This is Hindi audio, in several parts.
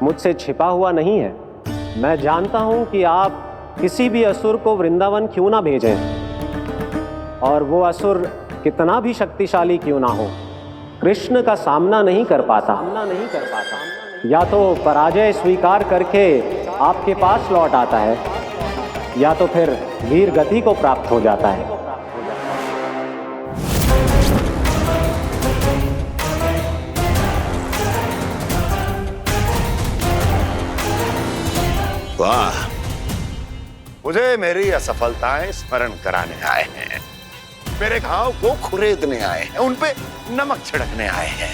मुझसे छिपा हुआ नहीं है। मैं जानता हूं कि आप किसी भी असुर को वृंदावन क्यों ना भेजें, और वो असुर कितना भी शक्तिशाली क्यों ना हो, कृष्ण का सामना नहीं कर पाता। या तो पराजय स्वीकार करके आपके पास लौट आता है, या तो फिर वीर गति को प्राप्त हो जाता है। वाह, मुझे मेरी असफलताएं स्मरण कराने आए हैं, मेरे घाव को खुरेदने आए हैं, उन पे नमक छिड़कने आए हैं।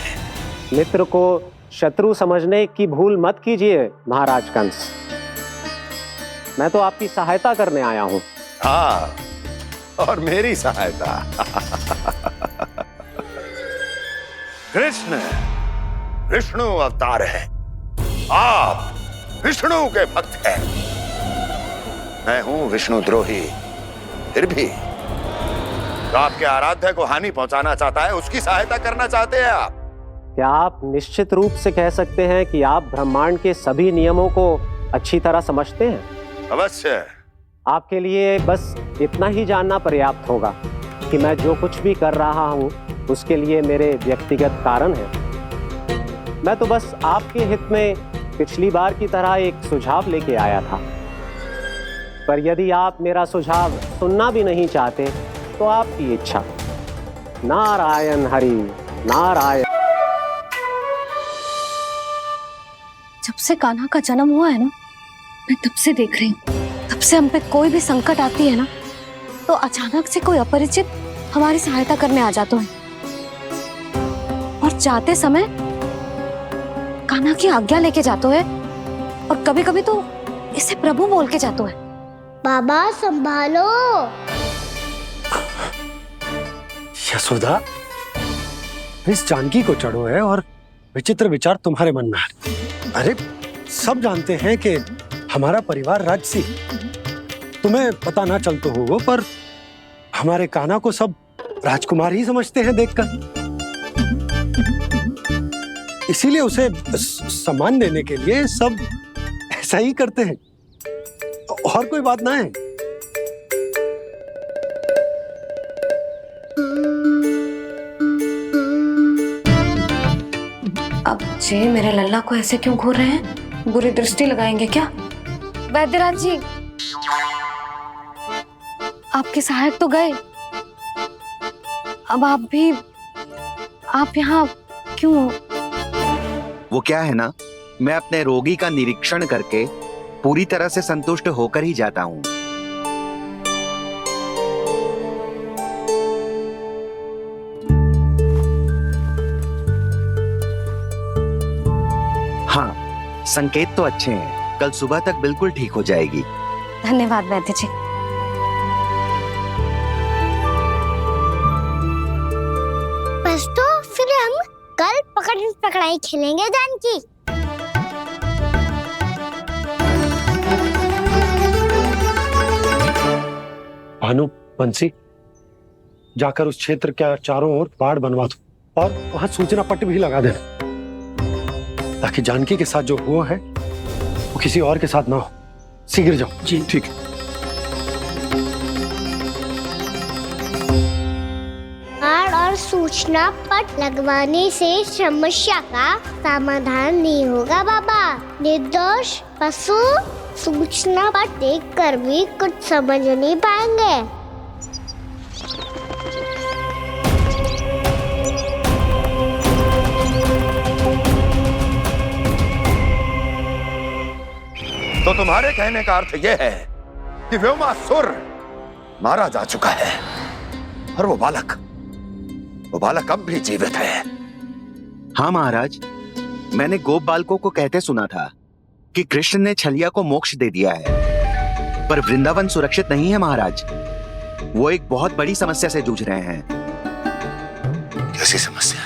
मित्र को शत्रु समझने की भूल मत कीजिए महाराज कंस। मैं तो आपकी सहायता करने आया हूं। हाँ, और मेरी सहायता। कृष्ण विष्णु अवतार है, आप विष्णु के भक्त हैं। मैं हूं विष्णु द्रोही, फिर भी तो आपके आराध्य को हानि पहुंचाना चाहता है, उसकी सहायता करना चाहते हैं आप। क्या आप निश्चित रूप से कह सकते हैं कि आप ब्रह्मांड के सभी नियमों को अच्छी तरह समझते हैं? अवश्य। आपके लिए बस इतना ही जानना पर्याप्त होगा कि मैं जो कुछ भी कर रहा हूं उसके लिए मेरे व्यक्तिगत कारण हैं। मैं तो बस आपके हित में पिछली बार की तरह एक सुझाव लेके आया था, पर यदि आप मेरा सुझाव सुनना भी नहीं चाहते तो आपकी इच्छा। नारायण हरि नारायण। जब से कान्हा का जन्म हुआ है ना, मैं तब से देख रही हूँ, तब से हम पे कोई भी संकट आती है ना, तो अचानक से कोई अपरिचित हमारी सहायता करने आ जाते हैं, और जाते समय कान्हा की आज्ञा लेके जाते हैं, और कभी कभी तो इसे प्रभु बोल के जाते हैं। बाबा संभालो। यशोदा, इस जानकी को चढ़ो है और विचित्र विचार तुम्हारे मन में है। अरे सब जानते हैं कि हमारा परिवार राजसी, तुम्हें पता ना चलता होगा, पर हमारे कान्हा को सब राजकुमार ही समझते हैं देखकर। इसीलिए उसे सम्मान देने के लिए सब ऐसा ही करते हैं, और कोई बात ना है। अब जे मेरे लल्ला को ऐसे क्यों घूर रहे हैं? बुरी दृष्टि लगाएंगे क्या? वैद्यराज जी, आपके सहायक तो गए, अब आप यहाँ क्यों? वो क्या है ना, मैं अपने रोगी का निरीक्षण करके पूरी तरह से संतुष्ट होकर ही जाता हूँ। हाँ, संकेत तो अच्छे हैं, कल सुबह तक बिल्कुल ठीक हो जाएगी। धन्यवाद वैद्य जी। बस तो फिर हम कल पकड़न पकड़ाई खेलेंगे जानकी। भानु, बंसी, जाकर उस क्षेत्र के चारों ओर बाड़ बनवा दो और वहां सूचना पट्ट भी लगा देना, ताकि जानकी के साथ जो हुआ है वो किसी और के साथ ना हो। शीघ्र जाओ। जी ठीक है। बाड़ और सूचना पट लगवाने से समस्या का समाधान नहीं होगा बाबा। निर्दोष पशु सूचना पट देखकर भी कुछ समझ नहीं पाएंगे। तो तुम्हारे कहने का अर्थ यह है कि व्योमासुर मारा जा चुका है, और वो बालक अब भी जीवित है। हाँ महाराज, मैंने गोप बालकों को कहते सुना था कि कृष्ण ने छलिया को मोक्ष दे दिया है, पर वृंदावन सुरक्षित नहीं है महाराज। वो एक बहुत बड़ी समस्या से जूझ रहे हैं। कैसी समस्या?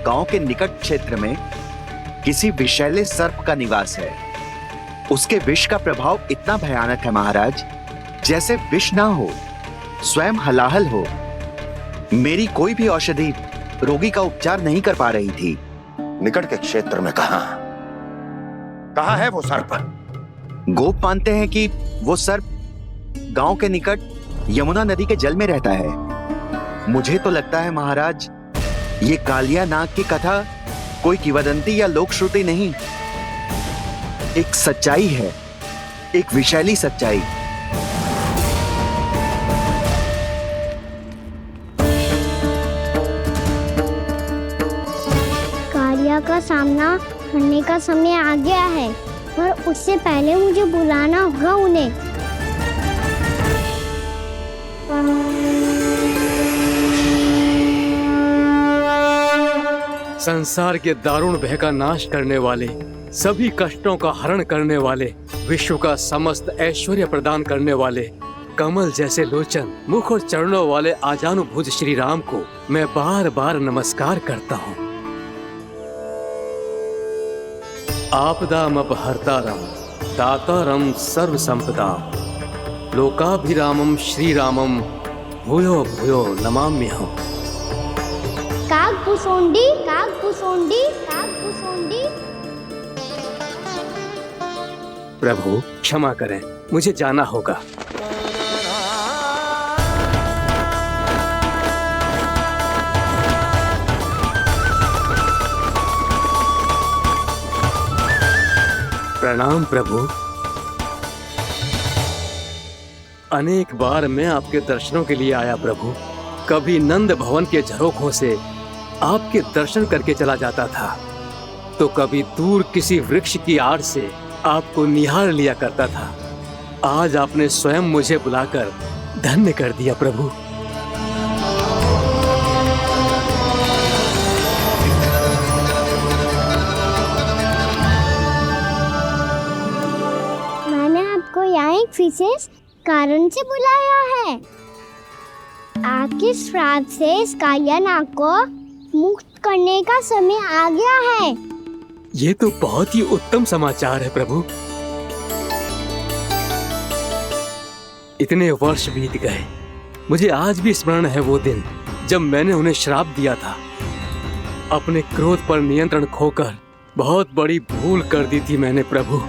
गांव के निकट क्षेत्र में किसी विषैले सर्प का निवास है। उसके विष का प्रभाव इतना भयानक है महाराज, जैसे विष ना हो, स्वयं हलाहल हो। मेरी कोई भी औषधि रोगी का उपचार नहीं कर पा रही थी। निकट के क्षेत्र में कहां? कहाँ है वो सर्प? गोप मानते हैं कि वो सर्प गांव के निकट यमुना नदी के जल में रहता है। मुझे तो लगता है महाराज, ये कालिया नाग की कथा कोई किंवदंती या लोक श्रुति नहीं, एक सच्चाई है, एक विशैली सच्चाई। कालिया का सामना करने का समय आ गया है, पर उससे पहले मुझे बुलाना होगा उन्हें। संसार के दारुण भय का नाश करने वाले, सभी कष्टों का हरण करने वाले, विश्व का समस्त ऐश्वर्य प्रदान करने वाले, कमल जैसे लोचन, मुख और चरणों वाले आजानुभुज श्री राम को मैं बार बार नमस्कार करता हूँ। आपदामपहर्तारं दातारं सर्व संपदाम लोकाभिरामं श्री रामम भूयो भूयो नमाम्यहम्। कागभूसोंडी, कागभूसोंडी, कागभूसोंडी। प्रभु क्षमा करें, मुझे जाना होगा। प्रणाम प्रभु। अनेक बार मैं आपके दर्शनों के लिए आया प्रभु। कभी नंद भवन के झरोखों से आपके दर्शन करके चला जाता था, तो कभी दूर किसी वृक्ष की आड़ से आपको निहार लिया करता था। आज आपने स्वयं मुझे बुलाकर धन्य कर दिया प्रभु। मैंने आपको यहाँ एक विशेष कारण से बुलाया है। आपके श्राप से इस कालिया नाग को मुक्त करने का समय आ गया है। ये तो बहुत ही उत्तम समाचार है प्रभु। इतने वर्ष बीत गए, मुझे आज भी स्मरण है वो दिन जब मैंने उन्हें श्राप दिया था। अपने क्रोध पर नियंत्रण खोकर बहुत बड़ी भूल कर दी थी मैंने प्रभु।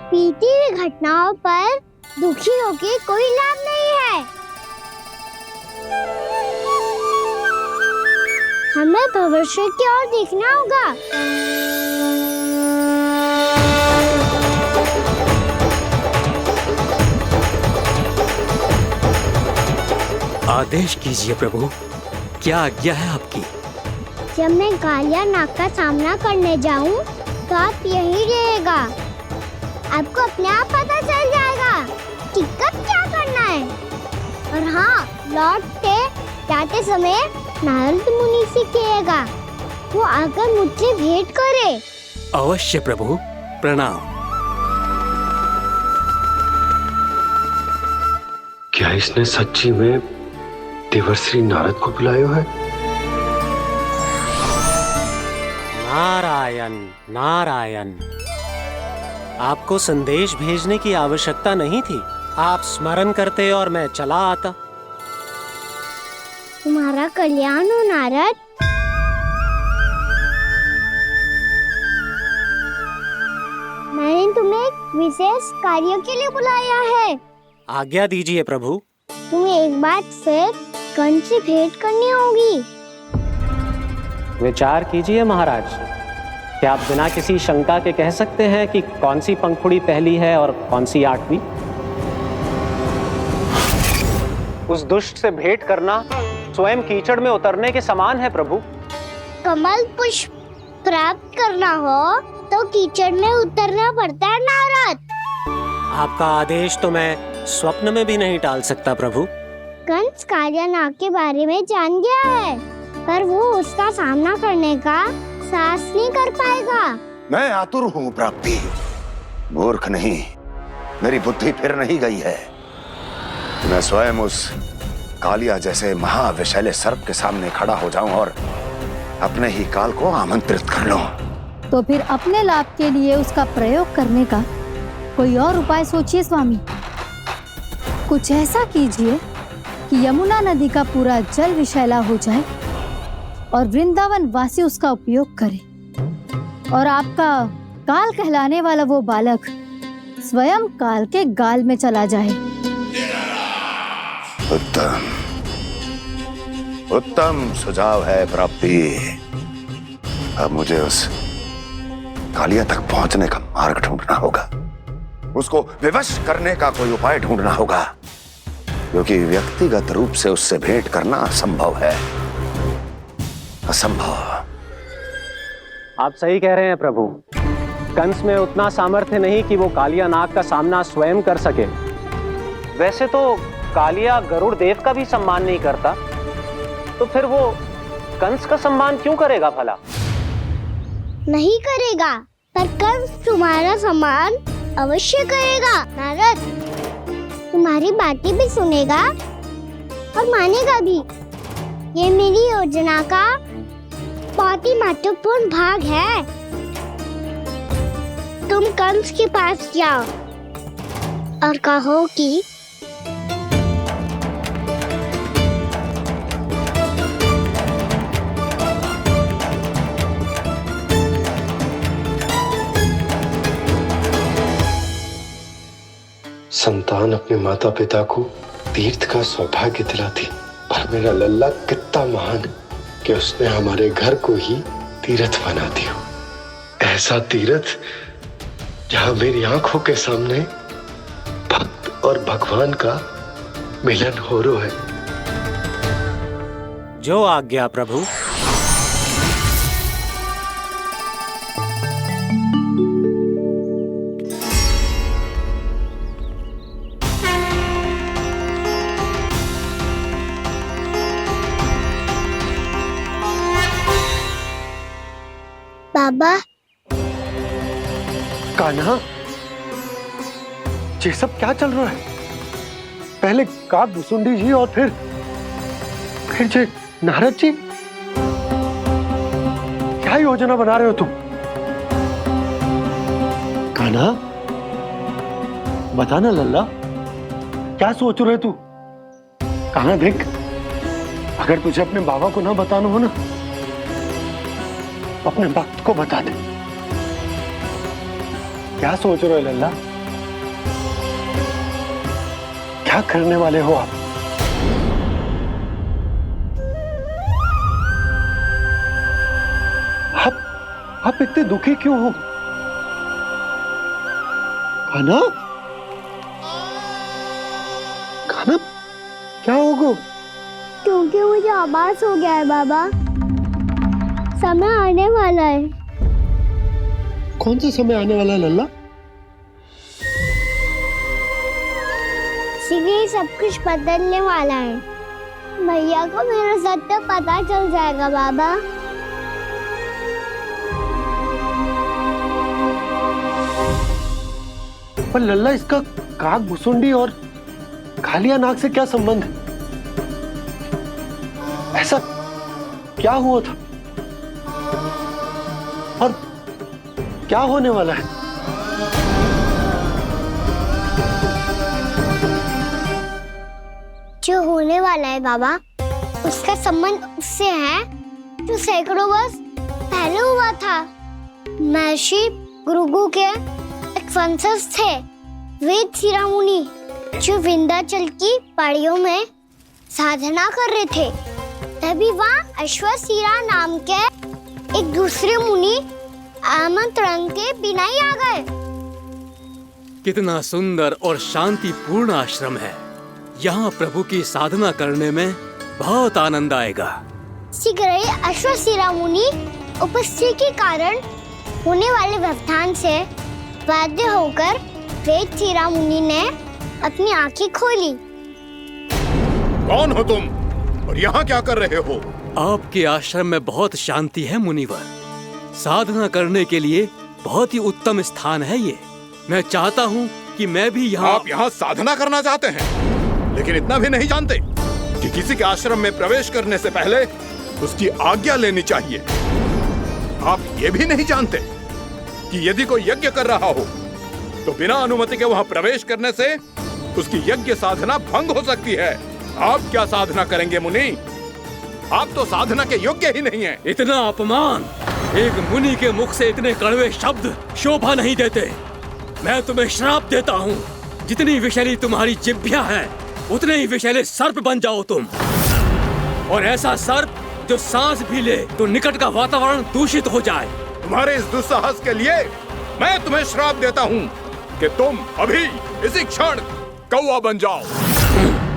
बीती हुई घटनाओं पर दुखी होके कोई लाभ नहीं है। हमें भविष्य की ओर देखना होगा। आदेश कीजिए प्रभु, क्या आज्ञा है आपकी? जब मैं कालिया नाग का सामना करने जाऊं, तो आप यहीं रहेगा। आपको अपने आप पता चल जाएगा कि कब क्या करना है। और हाँ, लौटते जाते समय नारद मुनि से कहिएगा, वो आकर मुझसे भेंट करे। अवश्य प्रभु, प्रणाम। क्या इसने सच्ची में देवर्षि नारद को बुलाया है? नारायण नारायण। आपको संदेश भेजने की आवश्यकता नहीं थी। आप स्मरण करते और मैं चला आता। तुम्हारा कल्याण हो नारद। मैंने तुम्हें एक विशेष कार्य के लिए बुलाया है। आज्ञा दीजिए प्रभु। तुम्हें एक बार फिर कंस से भेंट करनी होगी। विचार कीजिए महाराज। क्या आप बिना किसी शंका के कह सकते हैं कि कौन सी पंखुड़ी पहली है और कौन सी आठवीं? उस दुष्ट से भेंट करना स्वयं कीचड़ में उतरने के समान है प्रभु। कमल पुष्प प्राप्त करना हो तो कीचड़ में उतरना पड़ता है नारद। आपका आदेश तो मैं स्वप्न में भी नहीं टाल सकता प्रभु। कंस कालिया नाग के बारे में जान गया है, पर वो उसका सामना करने का साहस नहीं कर पाएगा। मैं आतुर हूँ प्राप्ति, मूर्ख नहीं। मेरी बुद्धि फिर नहीं गई है। मैं स्वयं उस कालिया जैसे महाविशैले सर्प के सामने खड़ा हो जाऊं और अपने ही काल को आमंत्रित कर लूं। तो फिर अपने लाभ के लिए उसका प्रयोग करने का कोई और उपाय सोचिए स्वामी। कुछ ऐसा कीजिए कि यमुना नदी का पूरा जल विशैला हो जाए और वृंदावन वासी उसका उपयोग करे। और आपका काल कहलाने वाला वो बालक स्वयं काल के गाल में चला जाए। उत्तम उत्तम सुझाव है प्राप्ति। अब मुझे उस कालिया तक पहुंचने का मार्ग ढूंढना होगा, उसको विवश करने का कोई उपाय ढूंढना होगा, क्योंकि व्यक्तिगत रूप से उससे भेंट करना असंभव है, असंभव। आप सही कह रहे हैं प्रभु। कंस में उतना सामर्थ्य नहीं कि वो कालिया नाग का सामना स्वयं कर सके। वैसे तो कालिया गरुड़ देव का भी सम्मान नहीं करता, तो फिर वो कंस का सम्मान क्यों करेगा भला? नहीं करेगा, पर कंस तुम्हारा सम्मान अवश्य करेगा। नारद तुम्हारी बातें भी सुनेगा और मानेगा भी। ये मेरी योजना का बहुत ही महत्वपूर्ण भाग है। तुम कंस के पास जाओ और कहो कि संतान अपने माता पिता को तीर्थ का सौभाग्य दिलाती, पर मेरा लल्ला कितना महान कि उसने हमारे घर को ही तीर्थ बना दिया। ऐसा तीर्थ जहां मेरी आंखों के सामने भक्त और भगवान का मिलन हो रहा है। जो आज्ञा प्रभु। बाबा कान्हा, ये सब क्या चल रहा है? पहले काग भुसुंडी जी और फिर जे नारद जी। क्या योजना बना रहे हो तुम? कान्हा बताना लल्ला, क्या सोच रहे तू? कान्हा देख, अगर तुझे अपने बाबा को ना बताना हो ना, अपने भक्त को बता दे। क्या सोच रहे हो लल्ला? क्या करने वाले हो आप? आप इतने दुखी क्यों हो? कान्हा, कान्हा क्या होगा? क्योंकि मुझे आभास हो गया है बाबा, समय आने वाला है। कौन सा समय आने वाला है लल्ला? शीघ्र ही सब कुछ बदलने वाला है। भैया को मेरा सत्य पता चल जाएगा बाबा। पर लल्ला, इसका काग भुसुंडी और कालिया नाग से क्या संबंध है? ऐसा क्या हुआ था और क्या होने वाला है? जो होने वाला है बाबा, उसका संबंध उससे है जो सैकड़ों वर्ष पहले हुआ था। महर्षि भृगु के एक वंशज थे वेद शिरा मुनि, जो विंध्याचल की पहाड़ियों में साधना कर रहे थे। तभी वहाँ अश्वशिरा नाम के एक दूसरे मुनि आमंत्रण के बिना ही आ गए। कितना सुंदर और शांतिपूर्ण आश्रम है। यहाँ प्रभु की साधना करने में बहुत आनंद आएगा। शीघ्र ही अश्वशिरा मुनि उपस्थिति के कारण होने वाले व्यवधान से बाध्य होकर वेद शिरा मुनि ने अपनी आंखें खोली। कौन हो तुम और यहाँ क्या कर रहे हो? आपके आश्रम में बहुत शांति है मुनिवर। साधना करने के लिए बहुत ही उत्तम स्थान है ये। मैं चाहता हूँ कि मैं भी यहाँ। आप यहाँ साधना करना चाहते हैं, लेकिन इतना भी नहीं जानते कि किसी के आश्रम में प्रवेश करने से पहले उसकी आज्ञा लेनी चाहिए। आप ये भी नहीं जानते कि यदि कोई यज्ञ कर रहा हो तो बिना अनुमति के वहाँ प्रवेश करने से उसकी यज्ञ साधना भंग हो सकती है। आप क्या साधना करेंगे मुनि? आप तो साधना के योग्य ही नहीं हैं। इतना अपमान एक मुनि के मुख से इतने कड़वे शब्द शोभा नहीं देते। मैं तुम्हें श्राप देता हूँ, जितनी विषैली तुम्हारी जिह्वा है उतने ही विषैले सर्प बन जाओ तुम। और ऐसा सर्प जो सांस भी ले तो निकट का वातावरण दूषित हो जाए। तुम्हारे इस दुस्साहस के लिए मैं तुम्हें श्राप देता हूँ कि तुम अभी इसी क्षण कौवा बन जाओ,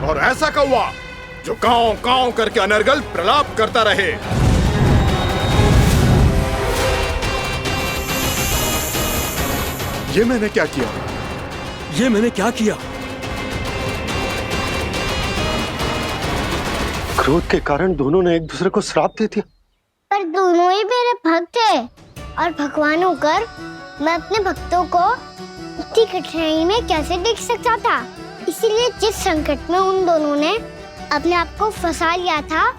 और ऐसा कौवा जो कांव कांव करके अनर्गल प्रलाप करता रहे। ये मैंने क्या किया? ये मैंने क्या किया? क्रोध के कारण दोनों ने एक दूसरे को श्राप दे दिया। पर दोनों ही मेरे भक्त हैं, और भगवान होकर मैं अपने भक्तों को इतनी कठिनाई में कैसे देख सकता था। इसीलिए जिस संकट में उन दोनों ने अपने आप को फंसा लिया था,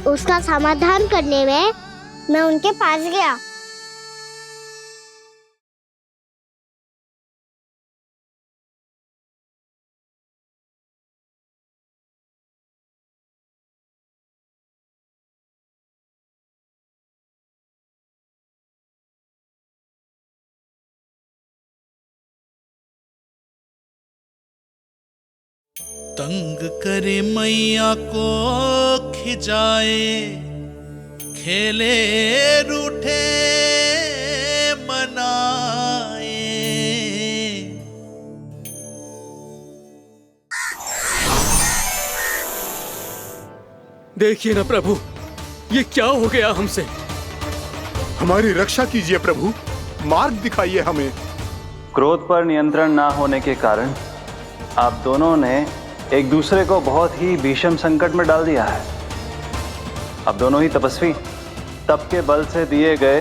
उसका समाधान करने में मैं उनके पास गया। तंग करे मैया को खिजाए, खेले रूठे मनाए। देखिए ना प्रभु, ये क्या हो गया हमसे। हमारी रक्षा कीजिए प्रभु, मार्ग दिखाइए हमें। क्रोध पर नियंत्रण ना होने के कारण आप दोनों ने एक दूसरे को बहुत ही भीषण संकट में डाल दिया है। अब दोनों ही तपस्वी, तप के बल से दिए गए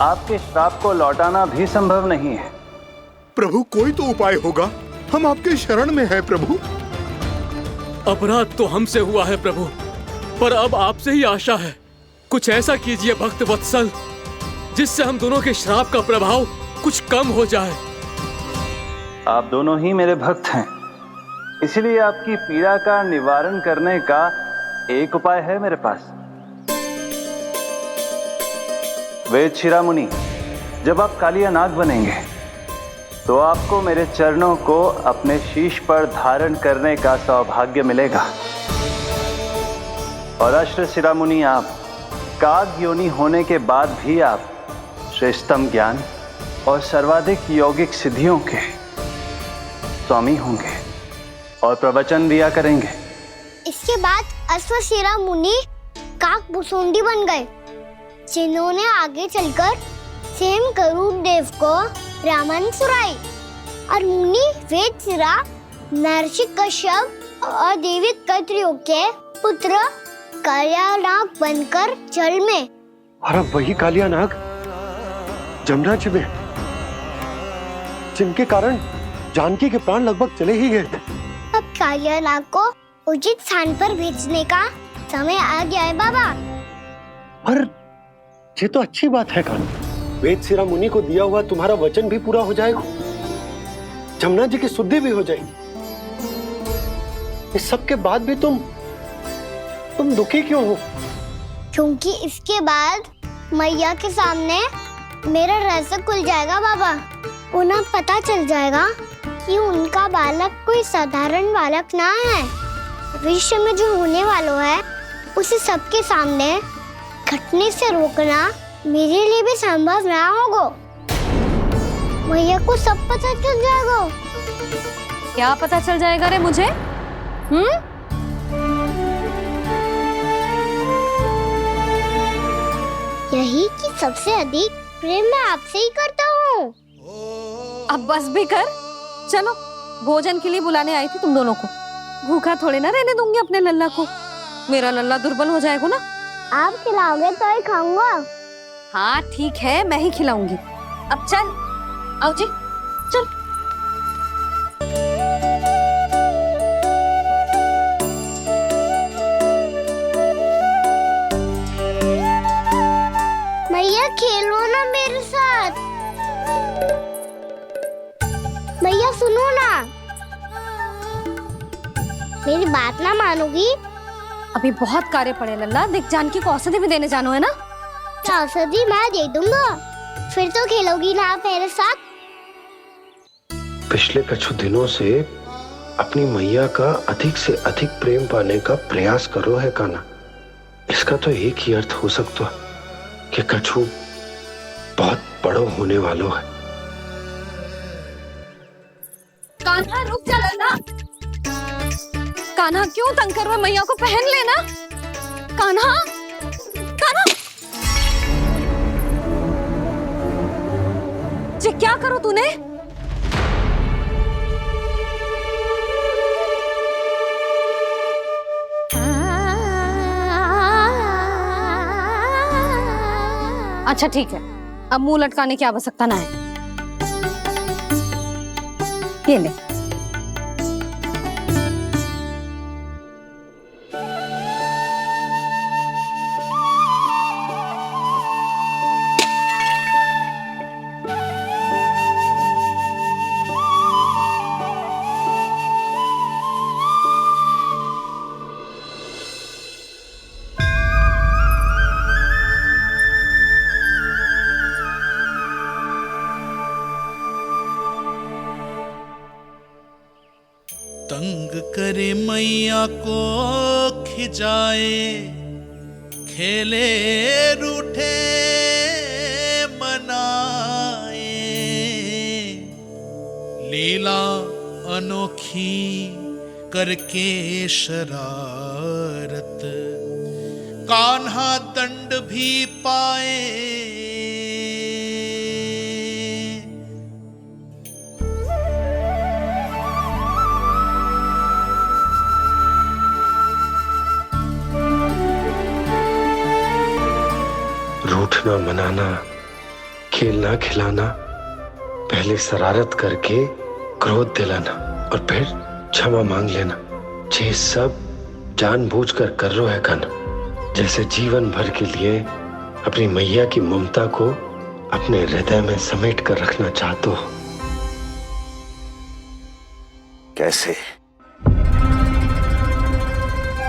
आपके श्राप को लौटाना भी संभव नहीं है। प्रभु कोई तो उपाय होगा, हम आपके शरण में हैं प्रभु। अपराध तो हमसे हुआ है प्रभु, पर अब आपसे ही आशा है। कुछ ऐसा कीजिए भक्त वत्सल, जिससे हम दोनों के श्राप का प्रभाव कुछ कम हो जाए। आप दोनों ही मेरे भक्त हैं, इसलिए आपकी पीड़ा का निवारण करने का एक उपाय है मेरे पास। वेद शिरोमणि, जब आप कालिया नाग बनेंगे तो आपको मेरे चरणों को अपने शीश पर धारण करने का सौभाग्य मिलेगा। और अश्र शिरोमणि, आप काग योनि होने के बाद भी आप श्रेष्ठतम ज्ञान और सर्वाधिक यौगिक सिद्धियों के स्वामी होंगे और प्रवचन दिया करेंगे। इसके बाद अश्वशिरा मुनि काक भुसुंडी बन गए, जिन्होंने आगे चलकर सेम गरुड़ देव को रामायण सुनाई। और मुनि वेदशिरा महर्षि कश्यप और देवी कत्रियों के पुत्र कालिया नाग बनकर जल में। और अब वही कालिया नाग जमुना जी में, जिनके कारण जानकी के प्राण लगभग चले ही गए थे। अब कालिया नाग को उचित स्थान पर भेजने का समय आ गया है बाबा। पर ये तो अच्छी बात है कान्हा, वेदशिरा मुनि को दिया हुआ तुम्हारा वचन भी पूरा हो जाएगा, जमुना जी की शुद्धि भी हो जाएगी। इस सब के बाद भी तुम दुखी क्यों हो? क्योंकि इसके बाद मैया के सामने मेरा रहस्य खुल जाएगा बाबा। उन्हें पता चल जाएगा कि उनका बालक कोई साधारण बालक ना है। भविष्य में जो होने वाला है उसे सबके सामने घटने से रोकना मेरे लिए भी संभव ना होगा। मैया को सब पता चल जाएगा। क्या पता चल जाएगा रे मुझे? यही कि सबसे अधिक प्रेम मैं आपसे ही करता हूँ। अब बस भी कर, चलो भोजन के लिए बुलाने आई थी तुम दोनों को। भूखा थोड़े ना रहने दूंगी अपने लल्ला को, मेरा लल्ला दुर्बल हो जाएगा ना। आप खिलाओगे तो ही खाऊंगा। हाँ ठीक है, मैं ही खिलाऊंगी। अब चल, आओ जी चल। मैया खेलो ना मेरे साथ। मैया सुनो ना, मेरी बात ना मानोगी? अभी बहुत कार्य पड़े लल्ला, देख जानकी को औषधि भी देने जानो है ना। औषधि मैं दे दूंगा। फिर तो खेलोगी ना आप मेरे साथ? पिछले कुछ दिनों से अपनी मैया का अधिक से अधिक प्रेम पाने का प्रयास करो है कान्हा। इसका तो एक ही अर्थ हो सकता कि कछु बहुत बड़ो होने वालों है। कान्हा रुक जा लल्ला। कान्हा क्यों तंग कर रहा है? मैया को पहन लेना। कान्हा, कान्हा, ये क्या करो तूने? अच्छा ठीक है, अब मुंह लटकाने की आवश्यकता ना है। ये ले। तंग करे मैया को खिजाए, खेले रूठे मनाए, लीला अनोखी करके शरारत, कान्हा दंड भी पाए। रूठना मनाना, खेलना खिलाना, पहले शरारत करके क्रोध दिलाना और फिर क्षमा मांग लेना, ये सब जानबूझकर कर रहे है कान्हा। जैसे जीवन भर के लिए अपनी मैया की ममता को अपने हृदय में समेट कर रखना चाहते हो। कैसे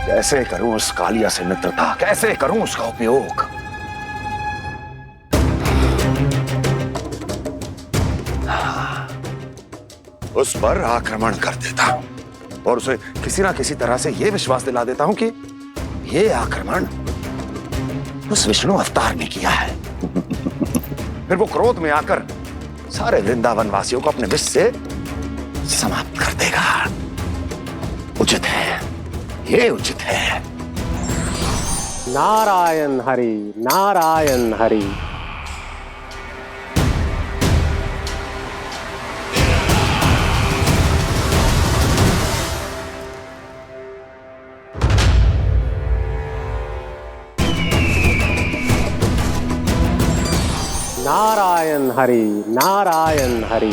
कैसे करूं उस कालिया से मित्रता? कैसे करूं उसका उपयोग? उस पर आक्रमण कर देता हूं और उसे किसी ना किसी तरह से यह विश्वास दिला देता हूं कि यह आक्रमण उस विष्णु अवतार ने किया है। फिर वो क्रोध में आकर सारे वृंदावन वासियों को अपने विष से समाप्त कर देगा। उचित है, ये उचित है। नारायण हरि, नारायण हरि। नारायण हरि, नारायण हरि।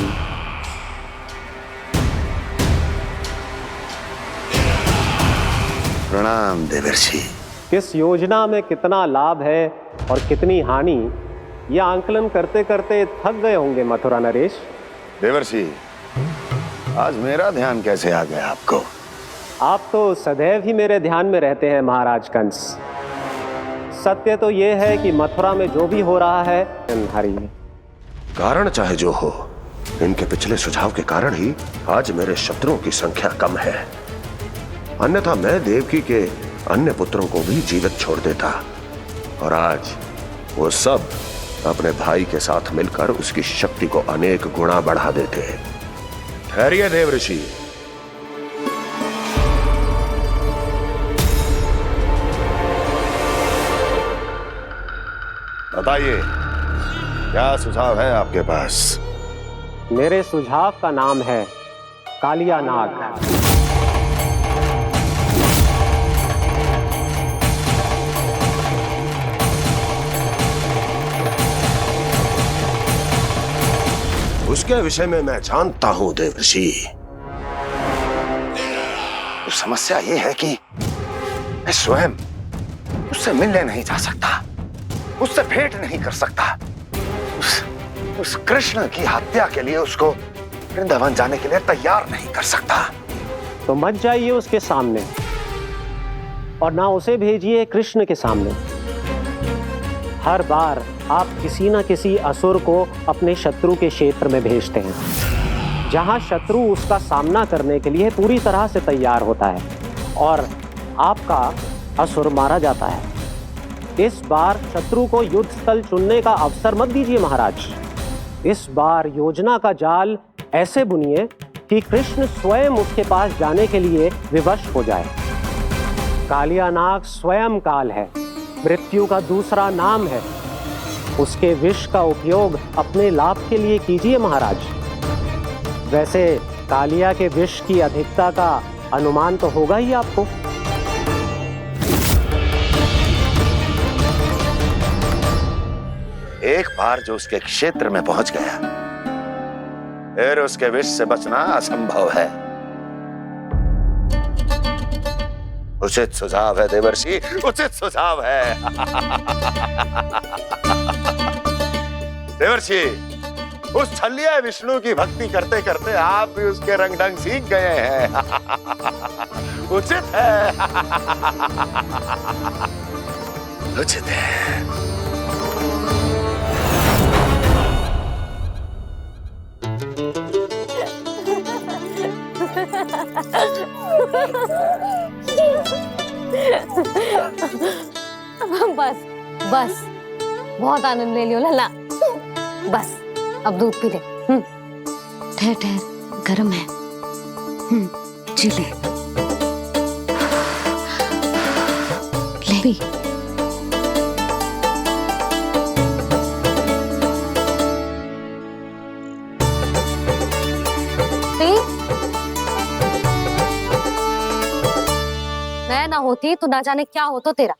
प्रणाम देवर्षि। किस योजना में कितना लाभ है और कितनी हानि, यह आंकलन करते करते थक गए होंगे मथुरा नरेश। देवर्षि, आज मेरा ध्यान कैसे आ गया आपको? आप तो सदैव ही मेरे ध्यान में रहते हैं महाराज कंस। सत्य तो यह है कि मथुरा में जो भी हो रहा है हरि। कारण चाहे जो हो, इनके पिछले सुझाव के कारण ही आज मेरे शत्रुओं की संख्या कम है। अन्यथा मैं देवकी के अन्य पुत्रों को भी जीवित छोड़ देता और आज वो सब अपने भाई के साथ मिलकर उसकी शक्ति को अनेक गुना बढ़ा देते। ठहरिए देवऋषि। बताइए, क्या सुझाव है आपके पास? मेरे सुझाव का नाम है कालिया नाग। उसके विषय में मैं जानता हूं देवर्षि। तो समस्या यह है कि मैं स्वयं उससे मिलने नहीं जा सकता, उससे भेंट नहीं कर सकता। उस कृष्ण की हत्या के लिए उसको वृंदावन जाने के लिए तैयार नहीं कर सकता। तो मत जाइए उसके सामने और ना उसे भेजिए कृष्ण के सामने। हर बार आप किसी न किसी असुर को अपने शत्रु के क्षेत्र में भेजते हैं, जहां शत्रु उसका सामना करने के लिए पूरी तरह से तैयार होता है और आपका असुर मारा जाता है। इस बार शत्रु को युद्ध स्थल चुनने का अवसर मत दीजिए महाराज। इस बार योजना का जाल ऐसे बुनिए कि कृष्ण स्वयं उसके पास जाने के लिए विवश हो जाए। कालियानाग स्वयं काल है, मृत्यु का दूसरा नाम है। उसके विष का उपयोग अपने लाभ के लिए कीजिए महाराज। वैसे कालिया के विष की अधिकता का अनुमान तो होगा ही आपको। एक बार जो उसके क्षेत्र में पहुंच गया, फिर उसके विष से बचना असंभव है। उचित सुझाव है देवर्षि, उचित सुझाव है। देवर्षि, उस छलिया विष्णु की भक्ति करते करते आप भी उसके रंग ढंग सीख गए हैं। उचित है, उचित है। बस बस, बहुत आनंद ले लियो लल्ला। बस अब दूध पी ले। ठहर ठहर, गर्म है। जी ले ले। मैं ना होती तो ना जाने क्या होता तेरा।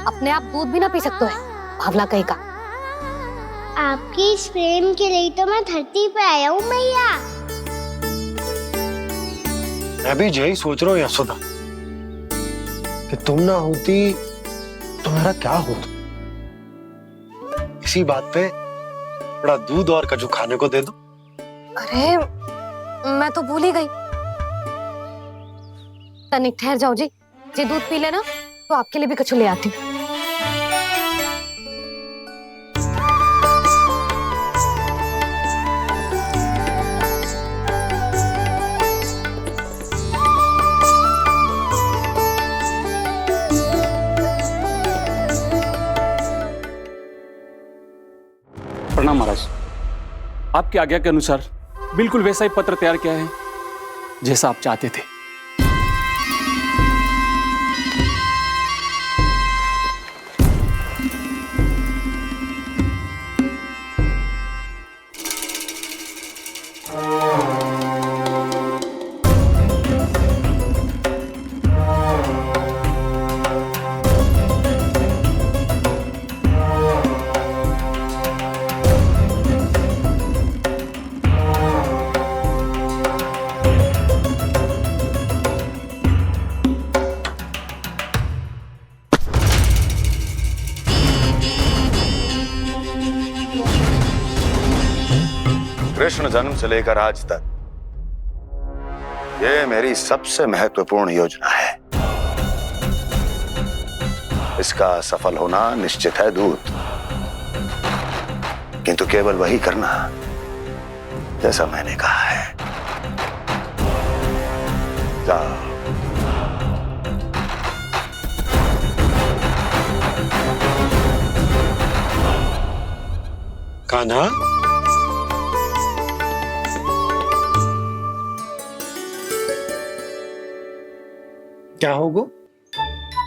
अपने आप दूध भी ना पी सकते है, भावला कहीं का। आपकी इस प्रेम के लिए तो मैं धरती पे आया हूँ मैया। मैं भी यही सोच रहा हूँ यशोदा कि तुम ना होती तो मेरा क्या होता। इसी बात पे थोड़ा दूध और कजू खाने को दे दो। अरे मैं तो भूल ही गई। तनिक ठहर जाओ जी, दूध पी लेना तो आपके लिए भी कछु ले आती हूँ। प्रणाम महाराज। आपकी आज्ञा के अनुसार बिल्कुल वैसा ही पत्र तैयार किया है जैसा आप चाहते थे। कृष्ण जन्म से लेकर आज तक ये मेरी सबसे महत्वपूर्ण योजना है। इसका सफल होना निश्चित है दूत, किंतु केवल वही करना जैसा मैंने कहा है। जाओ। कान्हा, क्या होगा?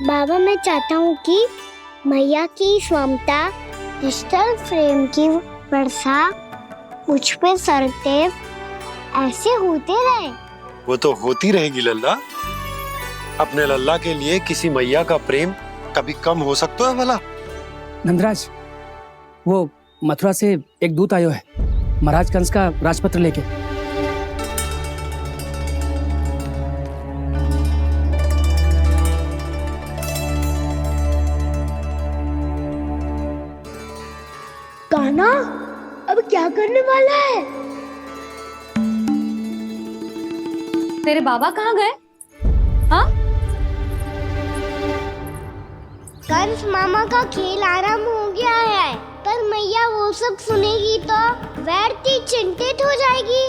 बाबा मैं चाहता हूँ कि मैया की ममता क्रिस्टल फ्रेम की वर्षा मुझ पे सरते ऐसे होते रहे। वो तो होती रहेगी लल्ला। अपने लल्ला के लिए किसी मैया का प्रेम कभी कम हो सकता है भला? नंदराज, वो मथुरा से एक दूत आयो है महाराज कंस का राजपत्र लेके। कान्हा अब क्या करने वाला है? तेरे बाबा कहाँ गए? हाँ? कंस मामा का खेल आरंभ हो गया है, पर मैया वो सब सुनेगी तो व्यर्थी चिंतित हो जाएगी।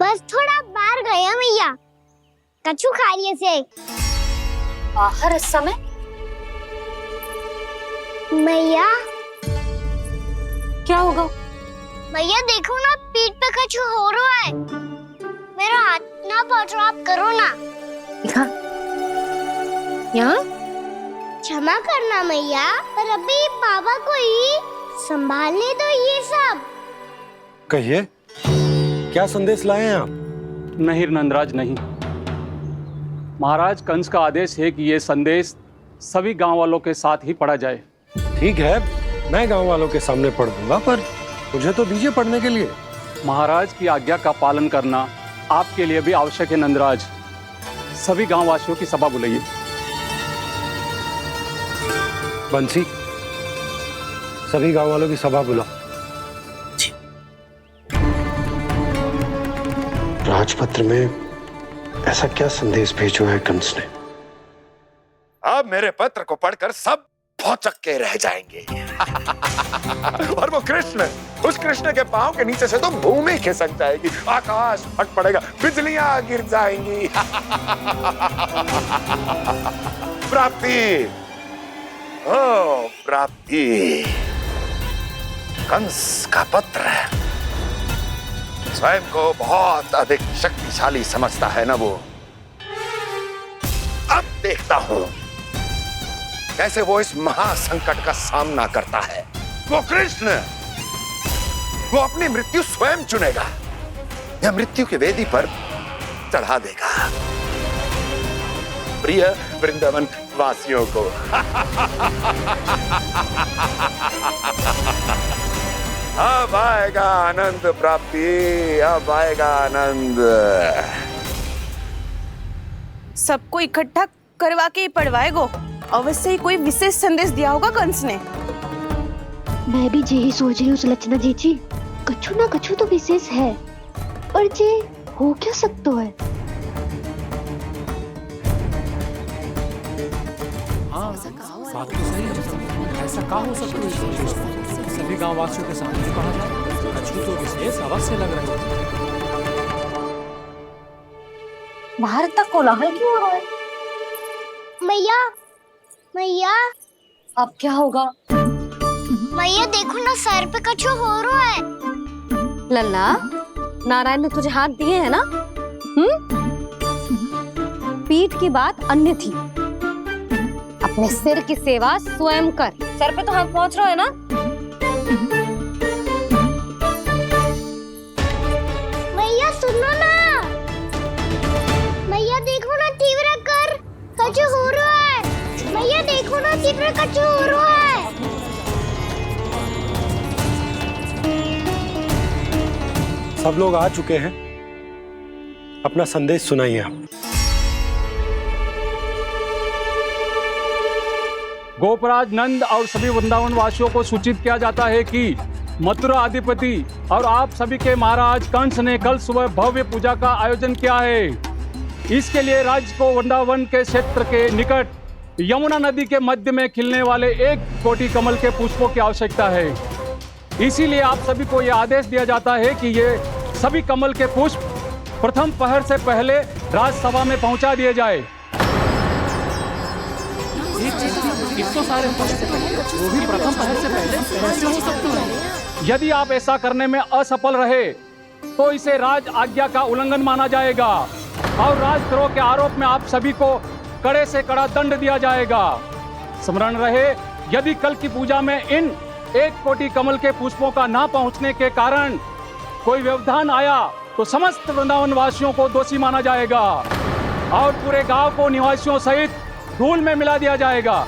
बस थोड़ा बाहर गया मैया, कछु खा लिए से। बाहर इस समय? मैया क्या होगा? मैया देखो ना, पीठ पे कछु हो रहा है। मेरा हाथ ना पकड़ो, आप करो ना। यहाँ? क्षमा करना मैया, पर अभी बाबा को ही संभालने दो ये सब। कहिए, क्या संदेश लाए हैं आप? नहीं नंदराज, नहीं। महाराज, कंस का आदेश है कि ये संदेश सभी गांव वालों के साथ ही पढ़ा जाए। ठीक है, मैं गांव वालों के सामने पढ़ दूंगा, पर मुझे तो दीजिए पढ़ने के लिए। महाराज की आज्ञा का पालन करना आपके लिए भी आवश्यक है नंदराज। सभी गांव वासियों की सभा बुलाइए। बंसी, सभी गांव वालों की सभा बुलाओ। राजपत्र में ऐसा क्या संदेश भेजो है कंस ने? अब मेरे पत्र को पढ़कर सब भौचक के रह जाएंगे। और वो कृष्ण, उस कृष्ण के पांव के नीचे से तो भूमि खिसक जाएगी, आकाश फट पड़ेगा, बिजलियां गिर जाएंगी। प्राप्ति, ओ प्राप्ति, कंस का पत्र। स्वयं को बहुत अधिक शक्तिशाली समझता है ना वो। अब देखता हूं कैसे वो इस महासंकट का सामना करता है। वो कृष्ण, वो अपनी मृत्यु स्वयं चुनेगा या मृत्यु की वेदी पर चढ़ा देगा प्रिय वृंदावन वासियों को। अब आएगा आनंद प्राप्ति, अब आएगा आनंद। सबको इकट्ठा करवा के ही पढ़वाएगो। अवश्य ही कोई विशेष संदेश दिया होगा कंस ने। मैं भी यही सोच रही हूँ सुलक्षणा जीजी, कछु ना कछु तो विशेष है, पर जे हो क्या सकता है? हाँ, बात तो सही है। ऐसा कहाँ हो सकता है? सभी गांव वासियों के सामने पढ़ा जाए, कछु तो विशेष अवश्य लग रहा है। बाहर तक कोलाहल क्यों हो रहा है? मैया, मैया, अब क्या होगा? मैया देखो ना, सर पे कछु हो रहा है। लल्ला, नारायण ने तुझे हाथ दिए हैं ना? पीठ की बात अन्य थी। अपने सिर की सेवा स्वयं कर। सर पे तो हाथ पहुंच रहा है ना? मैया सुनो ना, मैया देखो ना, तीव्र कर, कछु हो रहा है। मैया देखो ना, तीव्र कछु हो रहा है। सब लोग आ चुके हैं, अपना संदेश सुनाइए आप। गोपराज नंद और सभी वृंदावन वासियों को सूचित किया जाता है कि मथुरा अधिपति और आप सभी के महाराज कंस ने कल सुबह भव्य पूजा का आयोजन किया है। इसके लिए राज्य को वृंदावन के क्षेत्र के निकट यमुना नदी के मध्य में खिलने वाले 1 कोटि कमल के पुष्पों की आवश्यकता है। इसीलिए आप सभी को यह आदेश दिया जाता है कि ये सभी कमल के पुष्प प्रथम पहर से पहले राजसभा में पहुंचा दिए जाए। इतने सारे वो भी प्रथम पहर से पहले कैसे हो सकते हैं? यदि आप ऐसा करने में असफल रहे तो इसे राज आज्ञा का उल्लंघन माना जाएगा और राजद्रोह के आरोप में आप सभी को कड़े से कड़ा दंड दिया जाएगा। स्मरण रहे, यदि कल की पूजा में इन 1 कोटि कमल के पुष्पों का ना पहुंचने के कारण कोई व्यवधान आया तो समस्त वृंदावन वासियों को दोषी माना जाएगा और पूरे गांव को निवासियों सहित धूल में मिला दिया जाएगा।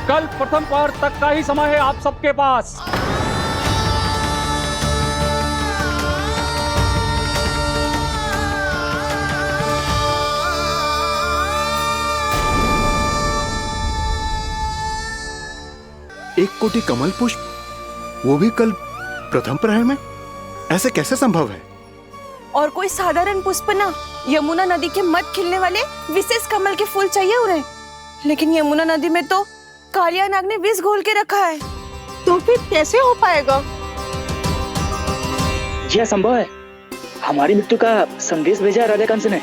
कल प्रथम पहर तक का ही समय है आप सबके पास। एक कोटि कमल पुष्प, वो भी कल प्रथम प्रहर में? ऐसे कैसे संभव है? और कोई साधारण पुष्प ना, यमुना नदी के मध्य खिलने वाले विशेष कमल के फूल चाहिए उन्हें, लेकिन यमुना नदी में तो कालिया नाग ने विष घोल के रखा है, तो फिर कैसे हो पाएगा? यह संभव है। हमारी मृत्यु का संदेश भेजा राजा कंस ने।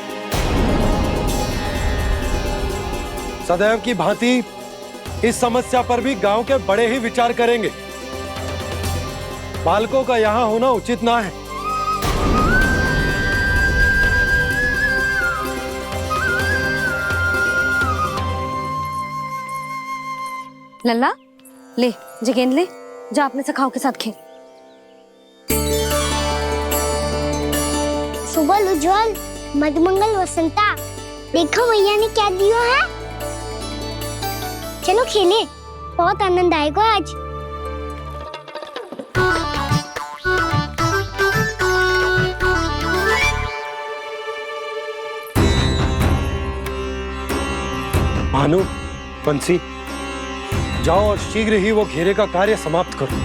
सदैव की भांति इस समस्या पर भी गांव के बड़े ही विचार करेंगे। बालकों का यहाँ होना उचित ना है। लल्ला ले, जे गेंद ले, जा अपने सखाओं के साथ खेल। सुबह उज्जवल, मधुमंगल वसंता, देखो भैया ने क्या दिया है। चलो खेलें, बहुत आनंद आएगा आज। भानु, बंसी, जाओ और शीघ्र ही वो घेरे का कार्य समाप्त करो।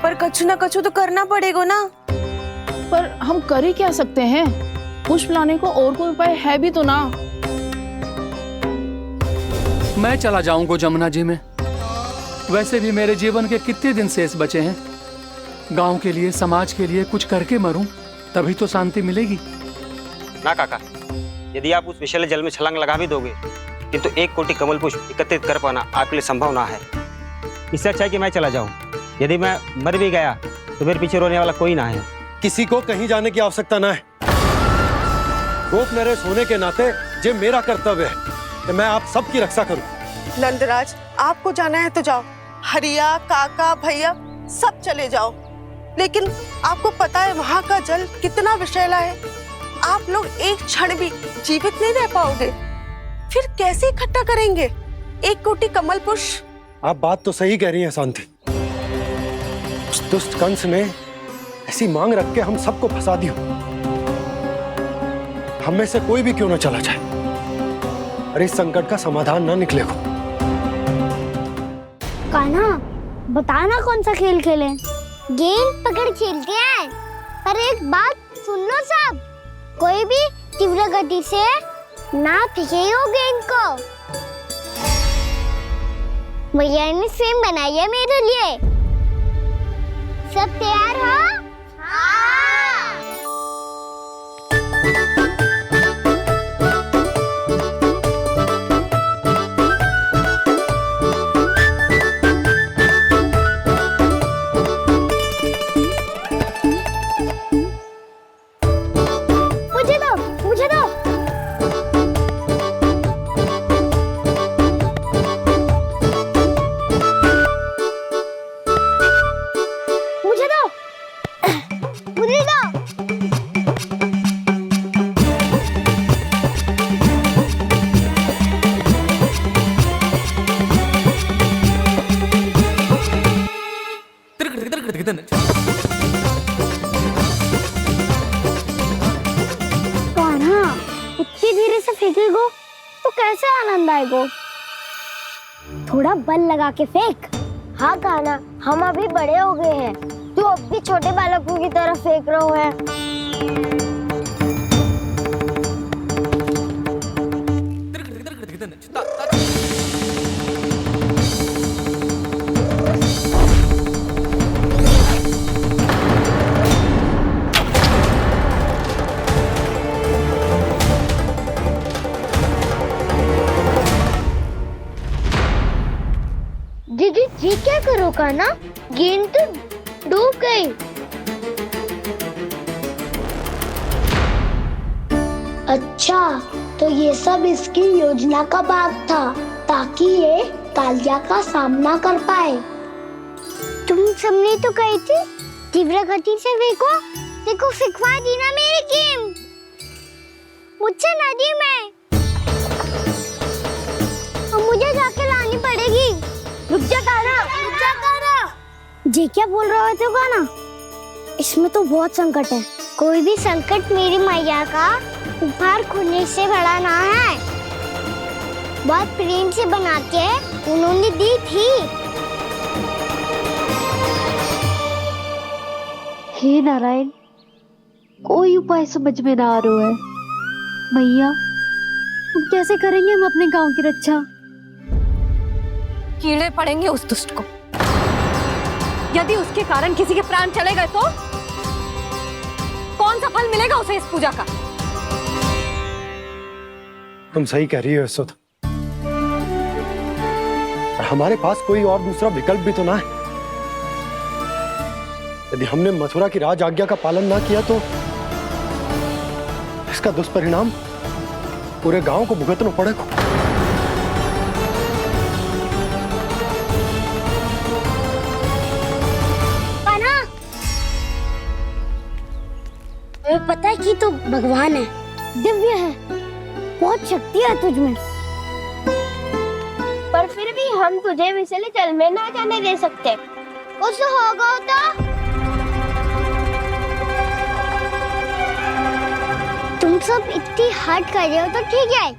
पर कछु ना कछु तो करना पड़ेगा ना। पर हम कर ही क्या सकते हैं? पुष्प लाने को और कोई उपाय है भी तो ना। मैं चला जाऊंगा जमुना जी में। वैसे भी मेरे जीवन के कितने दिन शेष बचे हैं। गांव के लिए, समाज के लिए कुछ करके मरूं, तभी तो शांति मिलेगी। ना काका, यदि आप उस विषैले जल में छलांग लगा भी दोगे, किंतु 1 कोटि कमल पुष्प एकत्रित कर पाना आपके लिए संभव ना है। इससे अच्छा है कि मैं चला जाऊं। यदि मैं मर भी गया तो मेरे पीछे रोने वाला कोई ना है। किसी को कहीं जाने की आवश्यकता ना है। गोप नरेश होने के नाते ये मेरा कर्तव्य है कि मैं आप सबकी रक्षा करूं। नंदराज, आपको जाना है तो जाओ। हरिया, काका, भैया सब चले जाओ। लेकिन आपको पता है वहाँ का जल कितना विषैला है। आप लोग एक क्षण भी जीवित नहीं रह पाओगे। फिर कैसे इकट्ठा करेंगे 1 कोटि कमल पुष्प? आप बात तो सही कह रही हैं शांति। उस दुष्ट कंस ने ऐसी मांग रख के हम सबको फंसा दिया। हम में से कोई भी क्यों ना चला जाए और इस संकट का समाधान ना निकले को। कान्हा, बताना कौन सा खेल खेलें? गेंद पकड़ खेलते हैं। पर एक बात सुन लो सब, कोई भी तीव्र गति से ना फेंकेगा गेंद को। भैया ने स्वयं बनाई है मेरे लिए। सब तैयार हो? हाँ। मुझे दो, मुझे दो। मुझे दो, मुझे दो। कान्हा, इतनी धीरे से फेंकेगो तो कैसे आनंद आएगो? थोड़ा बल लगा के फेंक। हाँ कान्हा, हम अभी बड़े हो गए हैं, तू अब भी छोटे बालकों की तरह फेंक रहा है। दीदी जी क्या करो कान्हा? गेंद तो डूब गई। अच्छा, तो ये सब इसकी योजना का भाग था ताकि ये कालिया का सामना कर पाए। तुम सबने तो कही थी तीव्र गति से फेंको। देखो फिकवा दी ना मेरी गेम। मुझसे नदी में। अब मुझे जाके लानी पड़ेगी। रुक जा कान्हा, रुक जा कान्हा। जी क्या बोल रहे थे कान्हा? इसमें तो बहुत संकट है। कोई भी संकट मेरी मैया का उपहार खोने से बड़ा ना है। बहुत प्रेम से बना के उन्होंने दी थी। हे नारायण, कोई उपाय समझ में ना आ रहा है। भैया, हम कैसे करेंगे हम अपने गांव की रक्षा? कीड़े पड़ेंगे उस दुष्ट को। यदि उसके कारण किसी के प्राण चले गए तो कौन सा फल मिलेगा उसे इस पूजा का? तुम सही कह रही हो यशोदा, और हमारे पास कोई और दूसरा विकल्प भी तो ना है। यदि हमने मथुरा की राज आज्ञा का पालन ना किया तो इसका दुष्परिणाम पूरे गांव को भुगतना पड़ेगा। हमें पता है कि तू भगवान है, दिव्य है, बहुत शक्ति है तुझ में, पर फिर भी हम तुझे विषैले जल में ना जाने दे सकते। कुछ होगा तो तुम सब इतनी हट कर रहे हो तो ठीक है,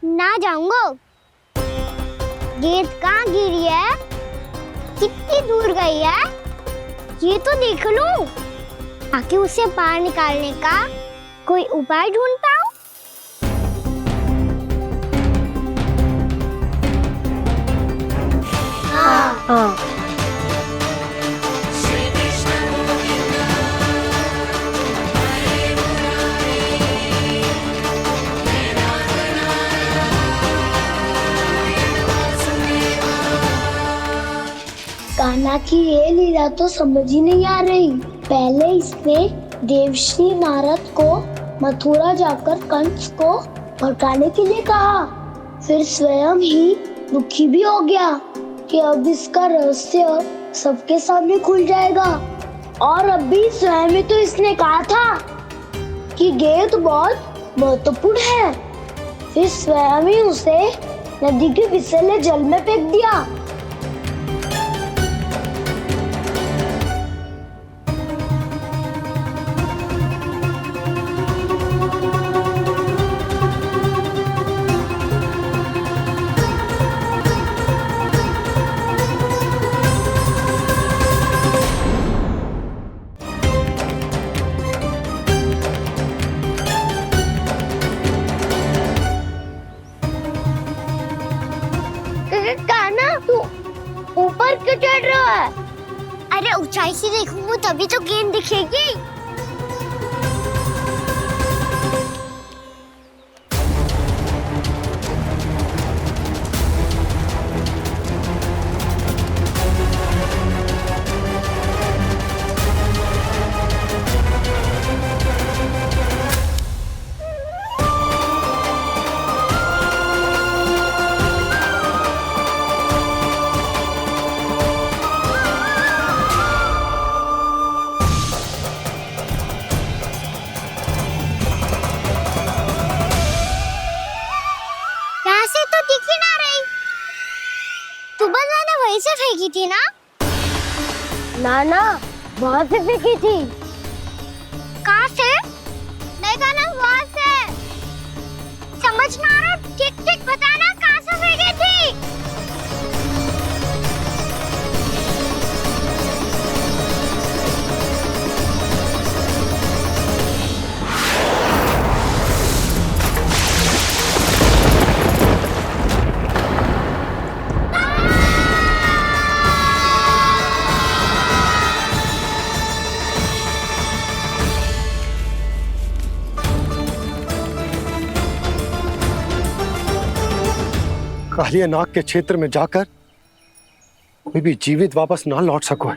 ना जाऊंगा। गेंद कहाँ गिरी है, कितनी दूर गई है, ये तो देख लूं, ताकि उसे बाहर निकालने का कोई उपाय ढूंढ पाऊं। हाँ। कान्हा की ये लीला तो समझ ही नहीं आ रही। पहले इसने देवश्री नारद को मथुरा जाकर कंस को भड़काने के लिए कहा, फिर स्वयं ही दुखी भी हो गया कि अब इसका रहस्य सबके सामने खुल जाएगा। और अभी स्वयं ही तो इसने कहा था कि गेंद बहुत महत्वपूर्ण है, फिर स्वयं ही उसे नदी के विषैले जल में फेंक दिया। ऊपर क्यों चढ़ रहा है? अरे ऊंचाई से देखूंगा तभी तो गेंद दिखेगी। से फेंकी थी ना? ना वहाँ से फेंकी थी। कहाँ से? देखा ना वहाँ से। समझ ना आ रहा, ठीक बताना कहाँ से फेंकी थी? कालिया नाग के क्षेत्र में जाकर कोई भी जीवित वापस ना लौट सको।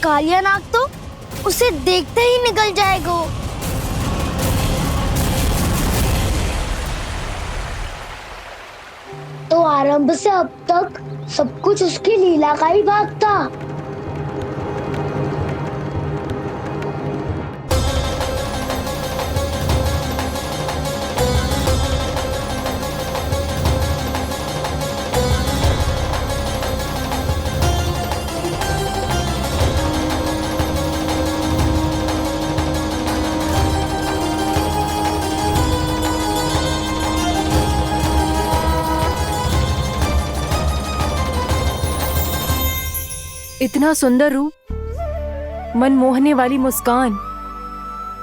कालिया नाग तो उसे देखते ही निकल जाएगा। तो आरंभ से अब तक सब कुछ उसकी लीला का ही भाग था। इतना सुंदर रूप, मन मोहने वाली मुस्कान,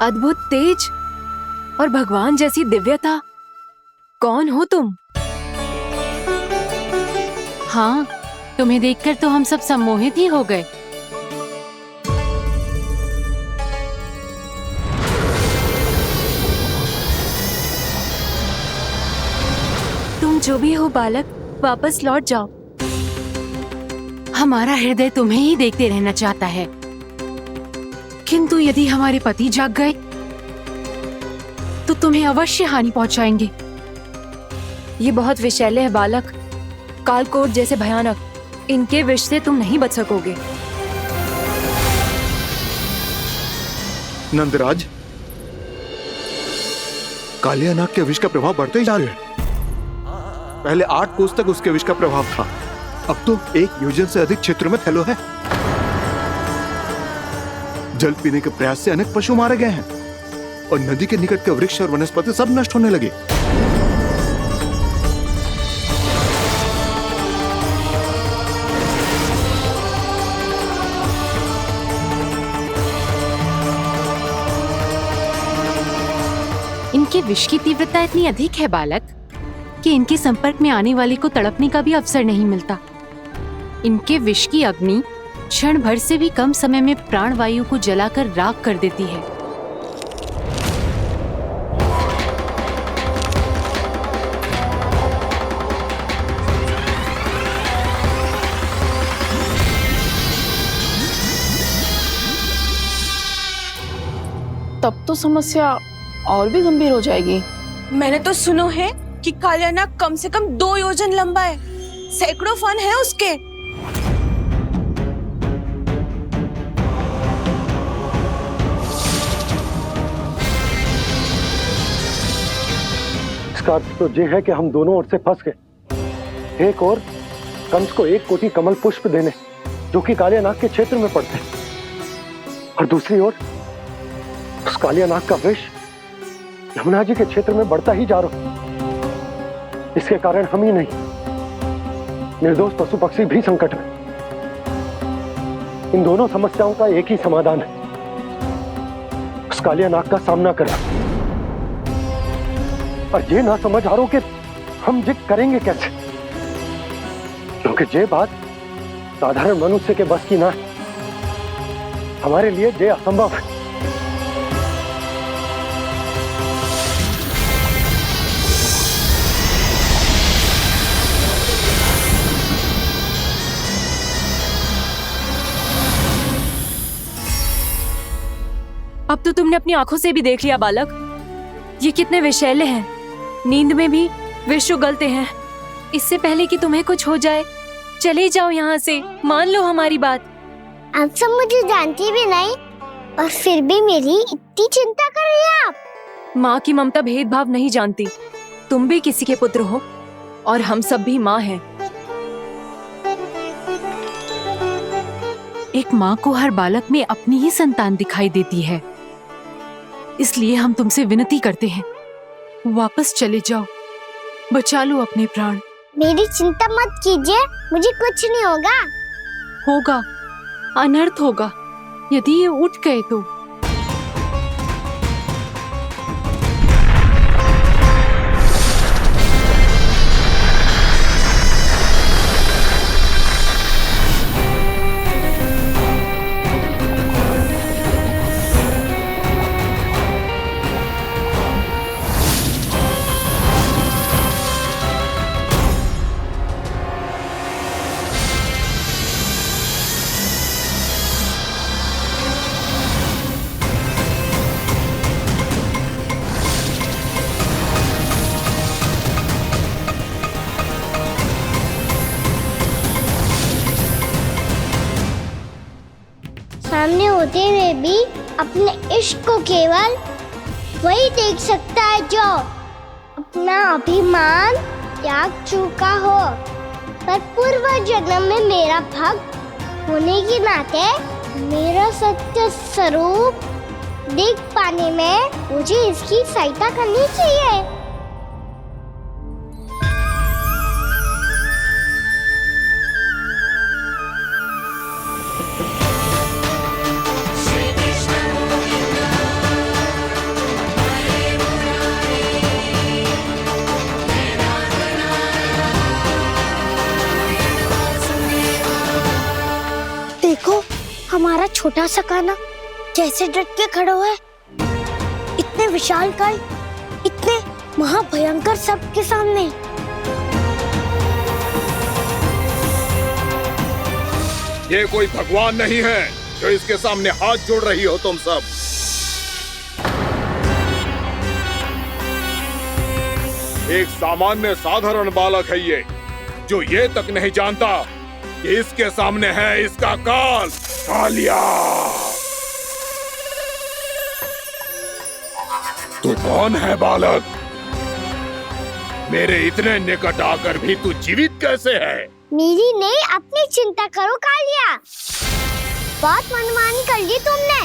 अद्भुत तेज और भगवान जैसी दिव्यता। कौन हो तुम? हाँ, तुम्हें देखकर तो हम सब सम्मोहित ही हो गए। तुम जो भी हो बालक, वापस लौट जाओ। हमारा हृदय तुम्हें ही देखते रहना चाहता है, किंतु यदि हमारे पति जाग गए तो तुम्हें अवश्य हानि पहुंचाएंगे। ये बहुत विषैले है बालक, कालकोट जैसे भयानक। इनके विष से तुम नहीं बच सकोगे। नंदराज, कालिया नाग के विष का प्रभाव बढ़ते ही जा रहा है। पहले 8 कोस तक उसके विष का प्रभाव था, अब तो 1 योजन से अधिक क्षेत्र में फैलो है। जल पीने के प्रयास से अनेक पशु मारे गए हैं और नदी के निकट के वृक्ष और वनस्पति सब नष्ट होने लगे। इनके विष की तीव्रता इतनी अधिक है बालक कि इनके संपर्क में आने वाले को तड़पने का भी अवसर नहीं मिलता। इनके विष की अग्नि क्षण भर से भी कम समय में प्राणवायु को जलाकर राख कर देती है। तब तो समस्या और भी गंभीर हो जाएगी। मैंने तो सुनो है कि कालिया नाग कम से कम 2 योजन लंबा है, सैकड़ों फन है उसके। इसका अर्थ तो ये है कि हम दोनों ओर से फंस गए। एक और कंस को 1 कोटि कमल पुष्प देने जो कि कालिया नाग के क्षेत्र में पड़ते हैं, और दूसरी ओर उस कालिया नाग का विष यमुना जी के क्षेत्र में बढ़ता ही जा रहा। इसके कारण हम ही नहीं, निर्दोष पशु पक्षी भी संकट में। इन दोनों समस्याओं का एक ही समाधान है, उस कालिया नाग का सामना करना। और ये ना समझ आ रहा कि हम ये करेंगे कैसे, क्योंकि ये बात साधारण मनुष्य के बस की ना है। हमारे लिए ये असंभव है। अब तो तुमने अपनी आंखों से भी देख लिया बालक, ये कितने विषैले हैं। नींद में भी विष उगलते हैं। इससे पहले कि तुम्हें कुछ हो जाए, चले जाओ यहाँ से, मान लो हमारी बात। आप सब मुझे जानती भी नहीं और फिर भी मेरी इतनी चिंता कर रही हैं आप। माँ की ममता भेदभाव नहीं जानती। तुम भी किसी के पुत्र हो और हम सब भी माँ हैं। एक माँ को हर बालक में अपनी ही संतान दिखाई देती है, इसलिए हम तुमसे विनती करते हैं, वापस चले जाओ, बचा लो अपने प्राण। मेरी चिंता मत कीजिए, मुझे कुछ नहीं होगा। होगा, अनर्थ होगा यदि ये उठ गए तो। सामने होते हुए भी अपने इश्क को केवल वही देख सकता है जो अपना अभिमान त्याग चुका हो। पर पूर्व जन्म में मेरा भक्त होने के नाते मेरा सत्य स्वरूप देख पाने में मुझे इसकी सहायता करनी चाहिए। देखो हमारा छोटा सा कान्हा कैसे डट के खड़ा हुआ है, इतने विशालकाय, इतने महाभयंकर सबके सामने। ये कोई भगवान नहीं है जो इसके सामने हाथ जोड़ रही हो तुम सब। एक सामान्य साधारण बालक है ये, जो ये तक नहीं जानता कि इसके सामने है इसका काल, कालिया। तू कौन है बालक? मेरे इतने निकट आकर भी तू जीवित कैसे है? मेरी नहीं, अपनी चिंता करो कालिया। बहुत मनमानी कर ली तुमने।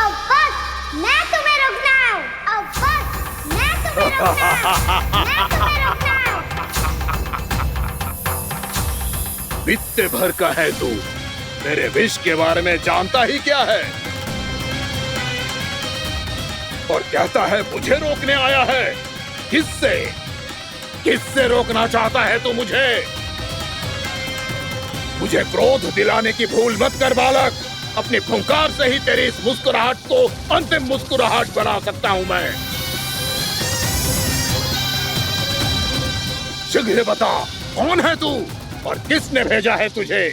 अब बस मैं तुम्हें रोकना हूँ। अब बस मैं तुम्हें रोकना हूँ। बित्ते भर का है तू, मेरे विष के बारे में जानता ही क्या है? और कहता है मुझे रोकने आया है। किससे? किससे रोकना चाहता है तू मुझे? मुझे क्रोध दिलाने की भूल मत कर बालक। अपनी फुंकार से ही तेरी इस मुस्कुराहट को अंतिम मुस्कुराहट बना सकता हूं मैं। शीघ्र बता, कौन है तू और किसने भेजा है तुझे?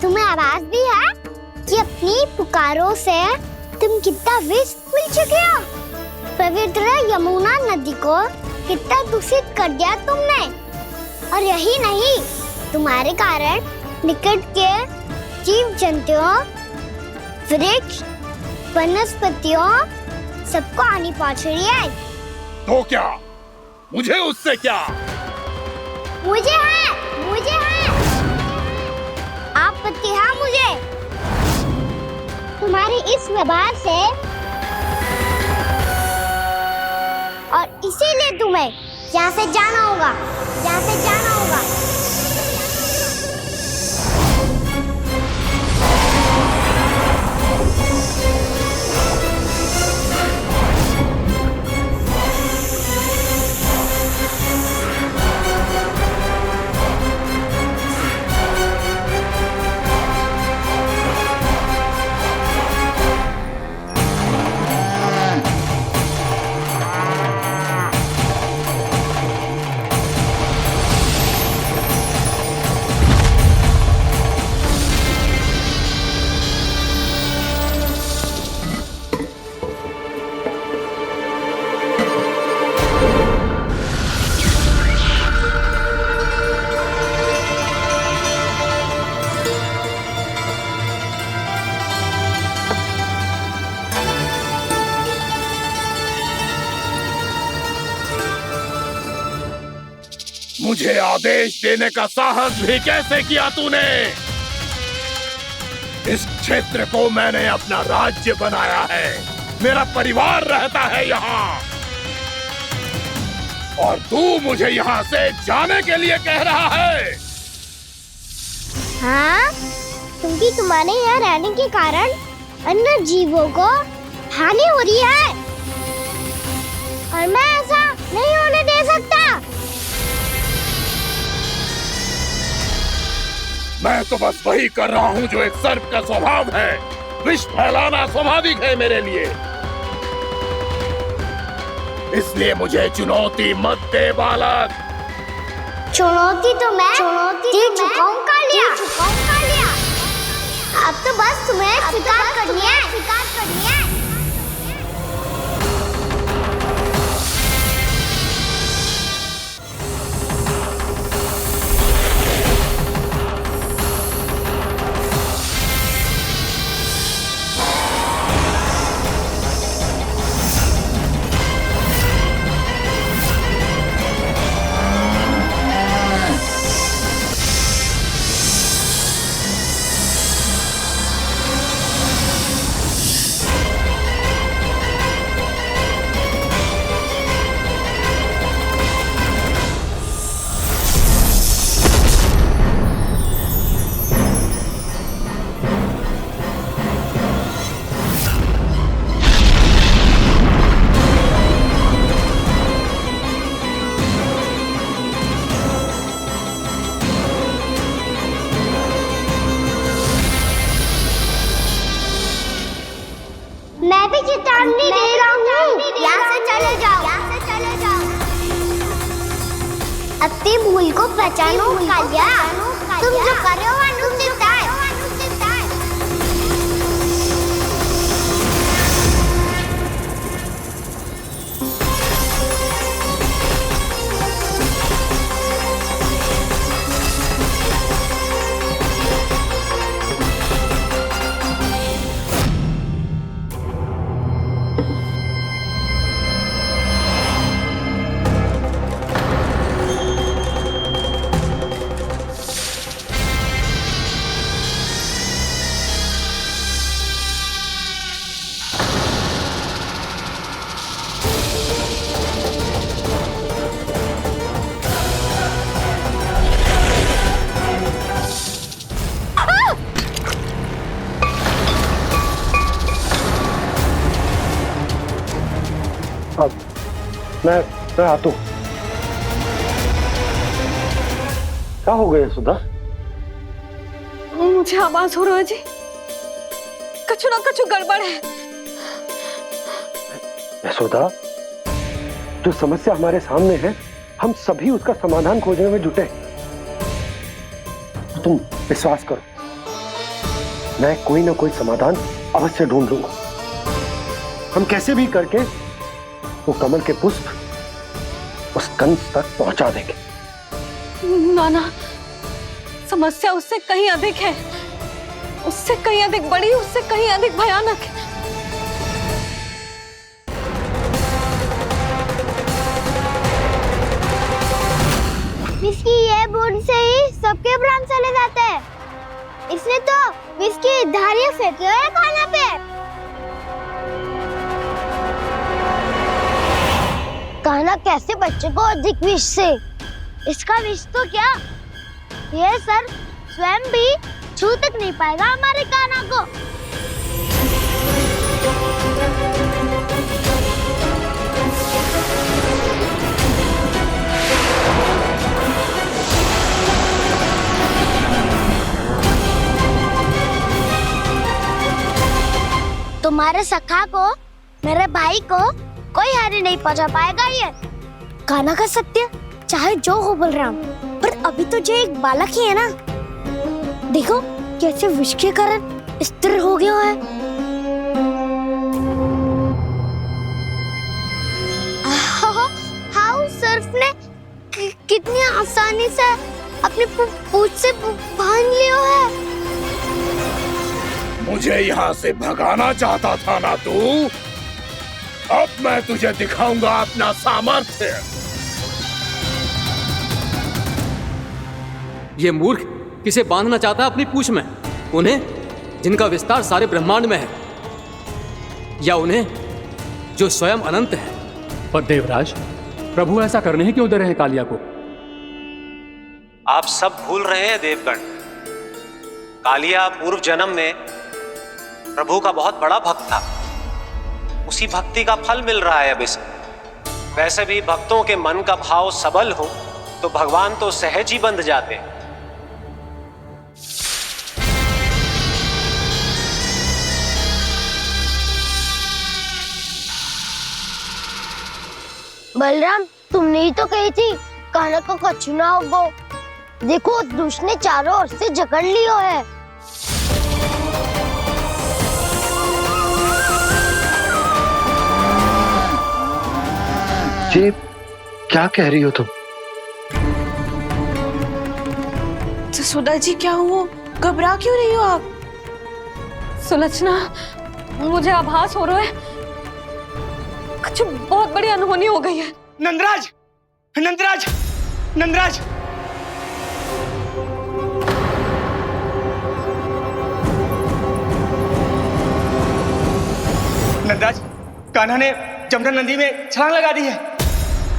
तुम्हें आवाज भी है कि अपनी पुकारों से तुम कितना विष भूल चुके हो। पवित्र यमुना नदी को कितना दूषित कर दिया तुमने। और यही नहीं, तुम्हारे कारण निकट के जीव जंतुओं, वृक्ष, वनस्पतियों सबको हानि पहुंच रही है। तो क्या? मुझे उससे क्या? मुझे है, आपत्ति है मुझे तुम्हारे इस व्यवहार से, और इसीलिए तुम्हें यहाँ से जाना होगा। मुझे आदेश देने का साहस भी कैसे किया तूने? इस क्षेत्र को मैंने अपना राज्य बनाया है, मेरा परिवार रहता है यहाँ, और तू मुझे यहाँ से जाने के लिए कह रहा है? हाँ, क्योंकि तुम्हारे यहाँ रहने के कारण अन्य जीवों को हानि हो रही है, और मैं ऐसा नहीं होने दे सकता। मैं तो बस वही कर रहा हूँ जो एक सर्प का स्वभाव है। विष फैलाना स्वाभाविक है मेरे लिए, इसलिए मुझे चुनौती मत दे बालक। चुनौती तो मैं दे चुका हूँ कालिया। अब तो बस तुम्हें स्वीकार करनी है। चेतावनी दे रहा हूँ, यहाँ से चले जाओ, अपनी भूल को पहचानो कालिया, तुम जो कर रहे हो अनुचित है। मैं आता हूँ। क्या हो गया सुधा? मुझे आवाज हो रहा है जी, कछु ना कछु गड़बड़ है। यशोदा, जो समस्या हमारे सामने है, हम सभी उसका समाधान खोजने में जुटे। तो तुम विश्वास करो, मैं कोई ना कोई समाधान अवश्य ढूंढ लूंगा। हम कैसे भी करके वो कमल के पुष्प उस कंस तक पहुंचा देंगे। नाना, समस्या उससे कहीं अधिक है, उससे कहीं अधिक बड़ी, उससे कहीं अधिक भयानक है। इसकी ये बूंद से ही सबके प्राण चले जाते हैं। इसने तो विष की धारियां फेंकी है खाना पे। कान्हा कैसे बच्चे को अधिक विष से? इसका विष तो क्या, ये सर स्वयं भी छू तक नहीं पाएगा हमारे कान्हा को। तुम्हारे सखा को, मेरे भाई को कोई हानि नहीं पहुंचा पाएगा। ये कान्हा का सत्य चाहे जो हो बलराम, पर अभी तो जो एक बालक ही है ना। देखो कैसे विष के कारण स्थिर हो गया है। हाउ सर्फ ने कितनी आसानी से अपनी पूंछ से बांध लिया है। मुझे यहाँ से भगाना चाहता था ना तू? अब मैं तुझे दिखाऊंगा अपना सामर्थ्य। ये मूर्ख किसे बांधना चाहता है अपनी पूंछ में? उन्हें जिनका विस्तार सारे ब्रह्मांड में है, या उन्हें जो स्वयं अनंत है? पर देवराज, प्रभु ऐसा करने ही क्यों दे रहे हैं कालिया को? आप सब भूल रहे हैं देवगण, कालिया पूर्व जन्म में प्रभु का बहुत बड़ा भक्त था। उसी भक्ति का फल मिल रहा है अब इसे। वैसे भी भक्तों के मन का भाव सबल हो तो भगवान तो सहज ही बंध जाते हैं। बलराम, तुमने ही तो कही थी कान्हा को कछु ना होगो। देखो दुष्ट ने चारों ओर से जकड़ लियो है। ये क्या कह रही हो तुम? सुधा जी, क्या हुआ? घबरा क्यों रही हो आप? सुलक्षणा, मुझे आभास हो रहा है कुछ बहुत बड़ी अनहोनी हो गई है। नंदराज, नंदराज, नंदराज! नंदराज, कान्हा ने जमुना नदी में छलांग लगा दी है।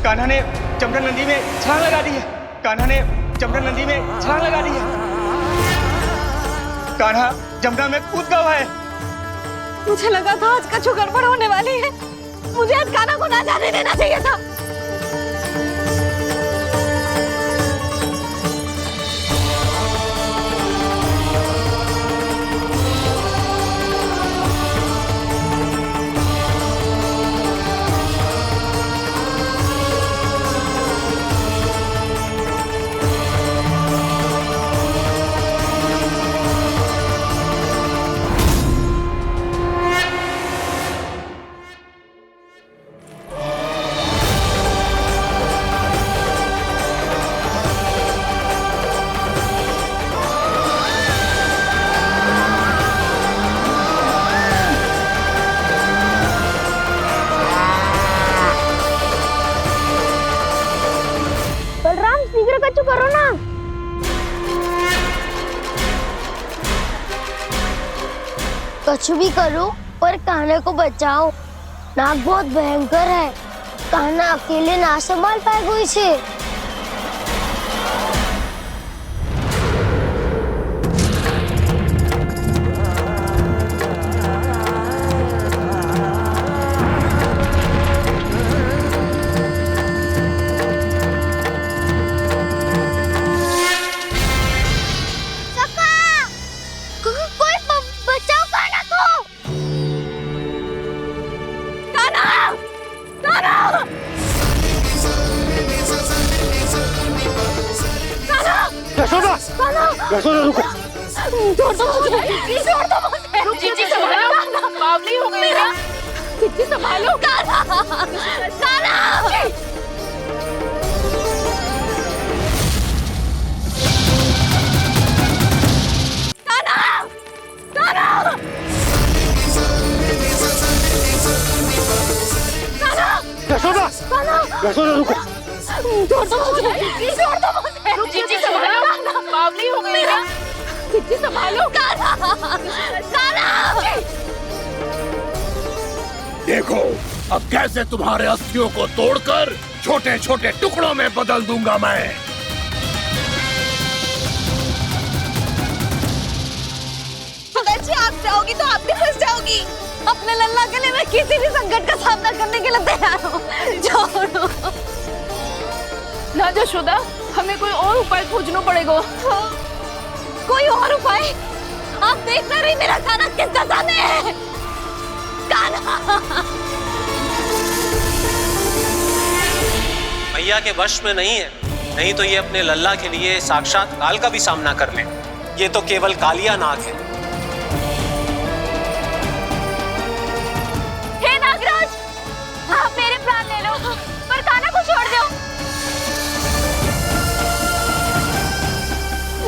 कान्हा ने जमुना नदी में छलांग लगा दी है। कान्हा ने जमुना नदी में छलांग लगा दी है। कान्हा जमुना में कूद गया है। मुझे लगा था आज कछु गड़बड़ होने वाली है। मुझे आज कान्हा को ना जाने देना चाहिए था। कुछ भी करो पर कान्हा को बचाओ। नाग बहुत भयंकर है, कान्हा अकेले ना संभाल पाएगा इसे। यशोदा रुको। छोड़ दो मुझे, प्लीज छोड़ दो मुझे। जीजी संभालो, बावली हो गई क्या? जीजी संभालो। कान्हा, कान्हा। यशोदा, यशोदा रुको। छोड़ दो मुझे, प्लीज छोड़ दो मुझे। जीजी संभालो, बावली हो गई क्या? जीजी संभालो। देखो अब कैसे तुम्हारे अस्थियों को तोड़कर छोटे छोटे टुकड़ों में बदल दूंगा मैं। सुदाची, आप जाओगी तो आप भी फंस जाओगी। अपने लल्ला के लिए मैं किसी भी संकट का सामना करने के लिए तैयार हूँ। छोड़ो ना यशोदा, हमें कोई और उपाय खोजना पड़ेगा। कोई और उपाय? आप देख ना रही मेरा कान्हा किस दशा में है। कान्हा मैया के वश में नहीं है, नहीं तो ये अपने लल्ला के लिए साक्षात काल का भी सामना कर ले। ये तो केवल कालिया नाग है। हे नागराज, आप मेरे प्राण ले लो पर कान्हा को छोड़ दो।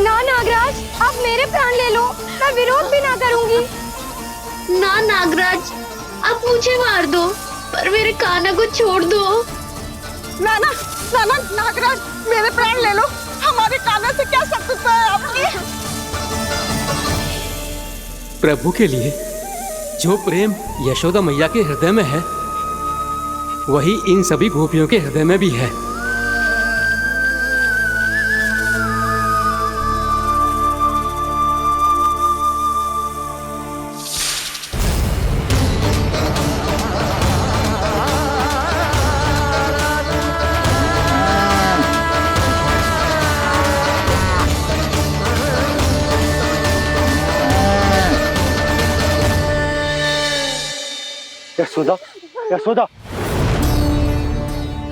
ना नागराज, आप मेरे प्राण ले लो, मैं विरोध भी ना करूंगी। ना नागराज, आप मुझे मार दो पर मेरे कान्हा को छोड़ दो। ना ना ना ना नागराज, मेरे प्राण ले लो, हमारे कान्हा से क्या शत्रुता है आपकी? प्रभु के लिए जो प्रेम यशोदा मैया के हृदय में है, वही इन सभी गोपियों के हृदय में भी है। यशोदा, यशोदा,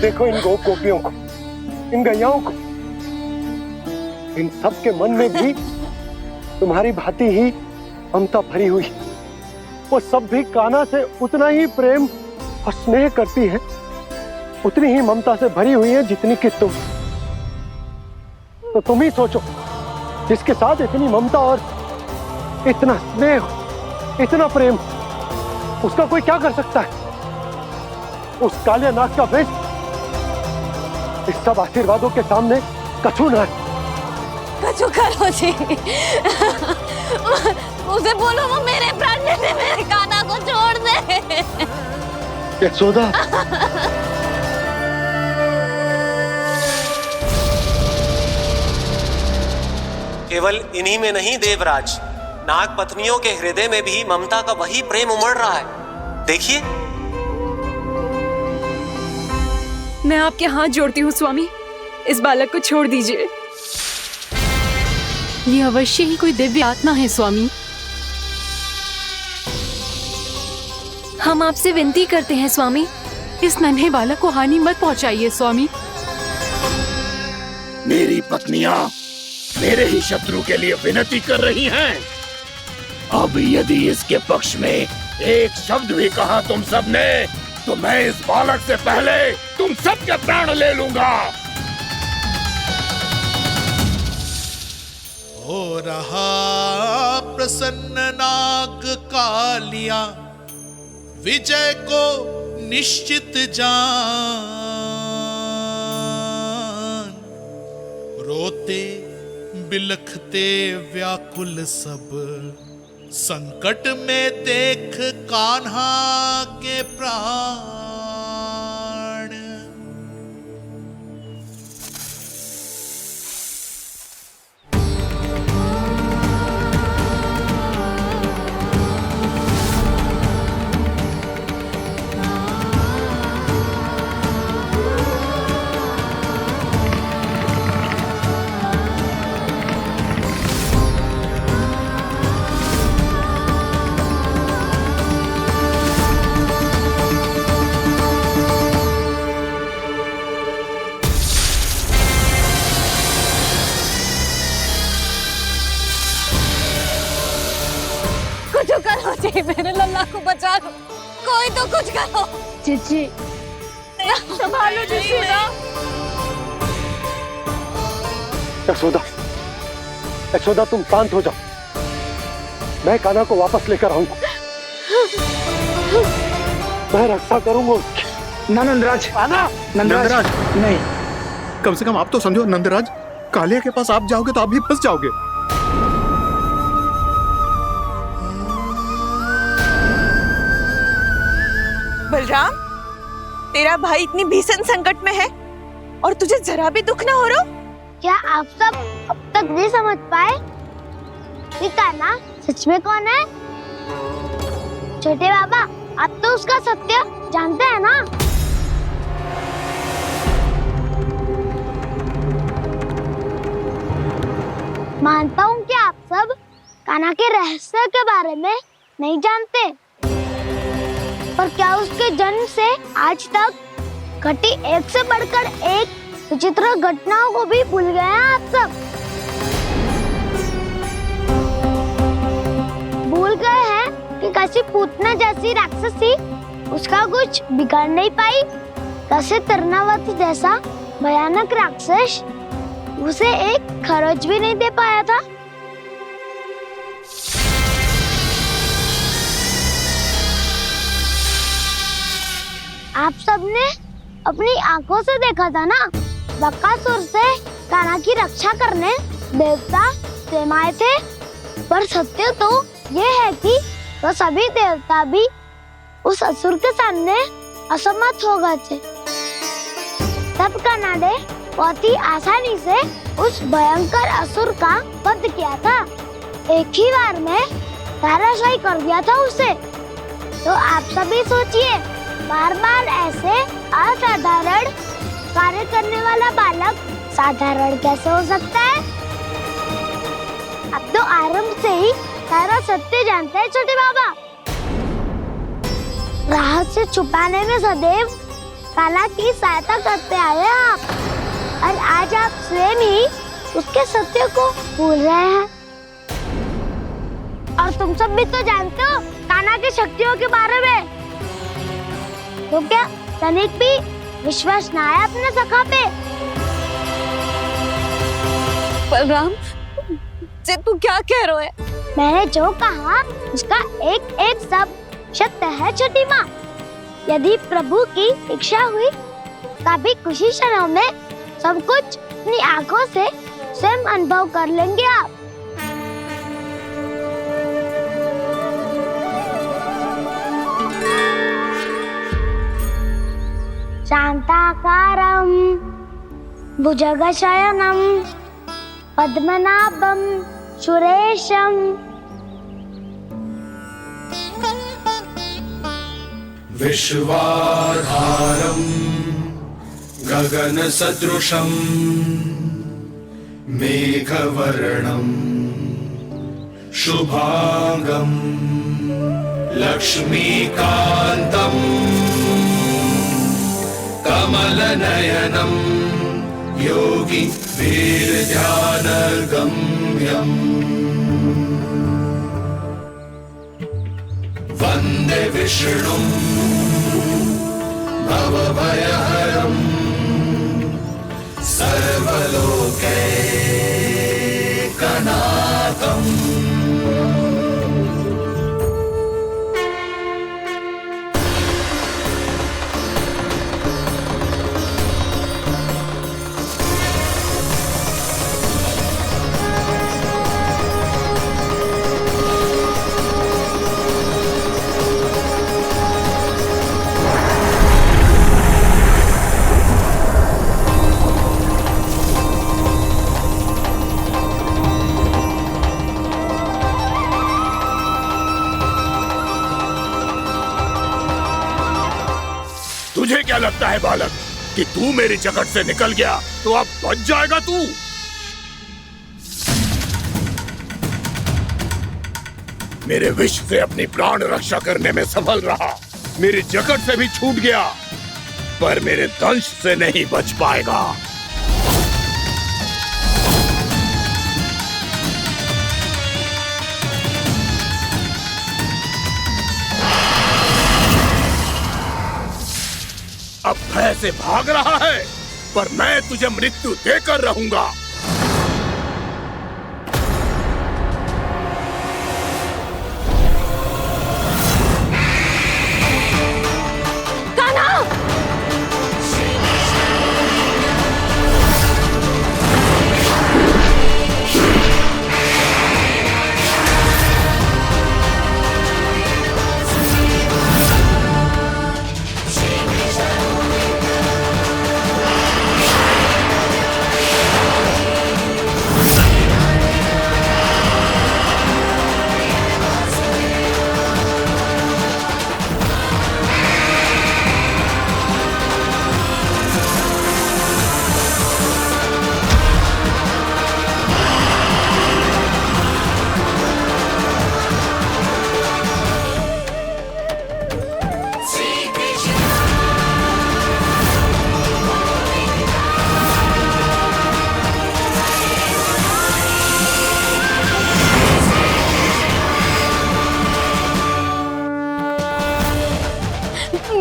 देखो इन गोपियों को, इन गैयाओं को। इन सब के मन में भी तुम्हारी भांति ही ममता भरी हुई। वो सब भी कान्हा से उतना ही प्रेम और स्नेह करती है, उतनी ही ममता से भरी हुई है जितनी कि तुम। तो तुम ही सोचो, जिसके साथ इतनी ममता और इतना स्नेह, इतना प्रेम, उसका कोई क्या कर सकता है? उस काले नाग का वेश इस सब आशीर्वादों के सामने कछु न है। कछु करो जी। उसे बोलो वो मेरे प्राण ले ले, मेरे कान्हा को छोड़ दे। यशोदा, केवल इन्हीं में नहीं देवराज, नाग पत्नियों के हृदय में भी ममता का वही प्रेम उमड़ रहा है। देखिए। मैं आपके हाथ जोड़ती हूँ स्वामी, इस बालक को छोड़ दीजिए। ये अवश्य ही कोई दिव्य आत्मा है स्वामी। हम आपसे विनती करते हैं स्वामी, इस नन्हे बालक को हानि मत पहुंचाइए स्वामी। मेरी पत्नियां मेरे ही शत्रु के लिए विनती कर रही हैं। अब यदि इसके पक्ष में एक शब्द भी कहा तुम सबने, तो मैं इस बालक से पहले तुम सबके प्राण ले लूंगा। हो रहा प्रसन्न नाग कालिया, विजय को निश्चित जान। रोते बिलखते व्याकुल सब संकट में देख कान्हा के प्राण। कुछ करो जी, मेरे लल्ला को बचा लो, कोई तो कुछ करो। जीजी संभालो जीजी ना। यशोदा, यशोदा तुम शांत हो जाओ, मैं कान्हा को वापस लेकर आऊंगा, मैं रक्षा करूंगा उसकी। ना नंदराज, नंदराज नहीं, कम से कम आप तो समझो नंदराज, कालिया के पास आप जाओगे तो आप भी फंस जाओगे। बलराम, तेरा भाई इतनी भीषण संकट में है और तुझे जरा भी दुख ना हो रहा? क्या आप सब अब तक नहीं समझ पाए कि कान्हा सच में कौन है? छोटे बाबा, आप तो उसका सत्य जानते हैं ना? मानता हूँ कि आप सब कान्हा के रहस्य के बारे में नहीं जानते, पर क्या उसके जन्म से आज तक घटी एक से बढ़कर एक विचित्र घटनाओं को भी भूल गए हैं आप सब? भूल गए हैं कि कैसी पूतना जैसी राक्षसी उसका कुछ बिगाड़ नहीं पाई, कैसे तरनावती जैसा भयानक राक्षस उसे एक खरोच भी नहीं दे पाया था। आप सबने अपनी आंखों से देखा था ना, बकासुर से कान्हा की रक्षा करने देवता स्वयं आए थे, पर सत्य तो ये है कि वह सभी देवता भी उस असुर के सामने असमर्थ हो गए थे। तब कान्हा ने बहुत ही आसानी से उस भयंकर असुर का वध किया था, एक ही बार में धराशायी कर दिया था उसे। तो आप सभी सोचिए, बार बार ऐसे असाधारण कार्य करने वाला बालक साधारण कैसे हो सकता है? अब तो आरंभ से ही सारा सत्य जानते हैं छोटे बाबा। रहस्य छुपाने में सदैव कान्हा की सहायता करते आए हैं आप, और आज आप स्वयं ही उसके सत्य को भूल रहे हैं। और तुम सब भी तो जानते हो कान्हा की शक्तियों के बारे में, तो क्या तनिक भी विश्वास ना है अपने सखा पे? बलराम जी, तू क्या कह रहे है? मैंने जो कहा उसका एक एक शब्द सत्य है छोटी माँ। यदि प्रभु की इच्छा हुई तभी कुछ ही क्षणों में सब कुछ अपनी आंखों से स्वयं अनुभव कर लेंगे आप। शांताकारं भुजगशयनं पद्मनाभं सुरेशं विश्वाधारं गगनसदृशं मेघवर्णं शुभांगं लक्ष्मीकान्तं कमलनयनं योगी वीरध्यानगम्यं वन्दे विष्णुं भवभयहरं सर्वलोकैकनाथम्। तुझे क्या लगता है बालक कि तू मेरी जकड़ से निकल गया तो अब बच जाएगा तू? मेरे विष से अपनी प्राण रक्षा करने में सफल रहा, मेरी जकड़ से भी छूट गया, पर मेरे दंश से नहीं बच पाएगा। अब भय से भाग रहा है, पर मैं तुझे मृत्यु देकर रहूंगा।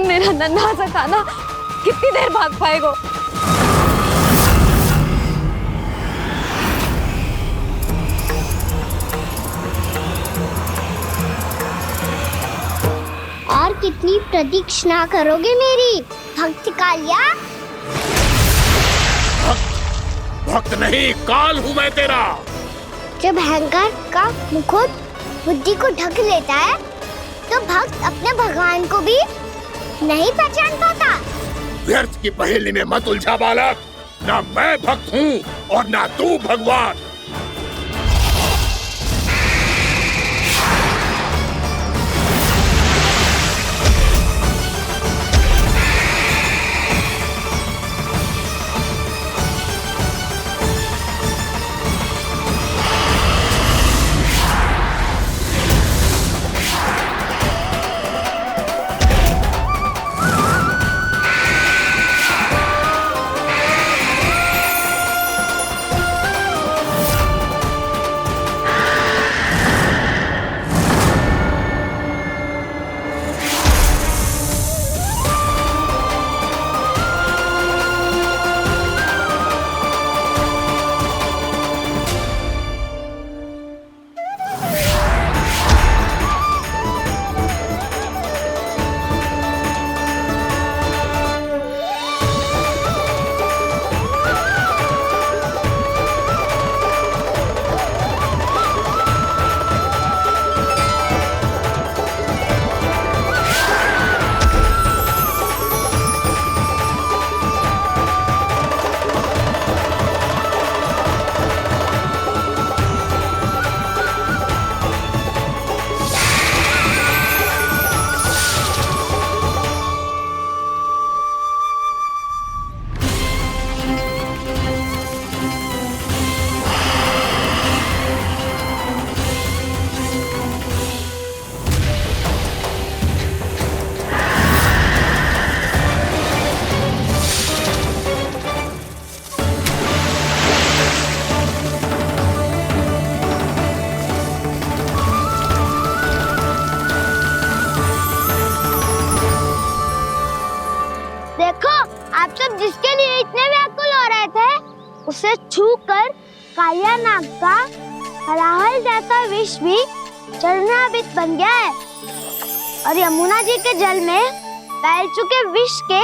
मेरा नन्हा सा कान्हा कितनी देर भाग पाएगा? और कितनी प्रतीक्षा करोगे मेरी भक्त कालिया? भक्त नहीं, काल हूं मैं तेरा। जब अहंकार का मुकुट बुद्धि को ढक लेता है तो भक्त अपने भगवान को भी नहीं पहचान पाता। व्यर्थ की पहेली में मत उलझा बालक, ना मैं भक्त हूँ और ना तू भगवान। जिसके लिए इतने व्याकुल हो रहे थे, उसे छूकर कालिया नाग का हलाहल जैसा विष भी चरणामृत बन गया है और यमुना जी के जल में फैल चुके विष के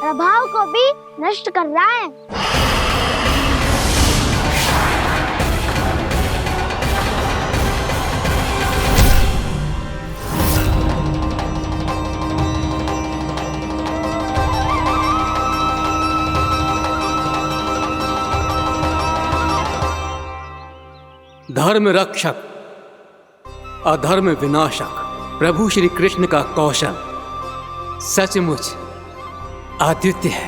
प्रभाव को भी नष्ट कर रहा है। धर्म रक्षक, अधर्म विनाशक प्रभु श्री कृष्ण का कौशल सचमुच अद्वितीय है।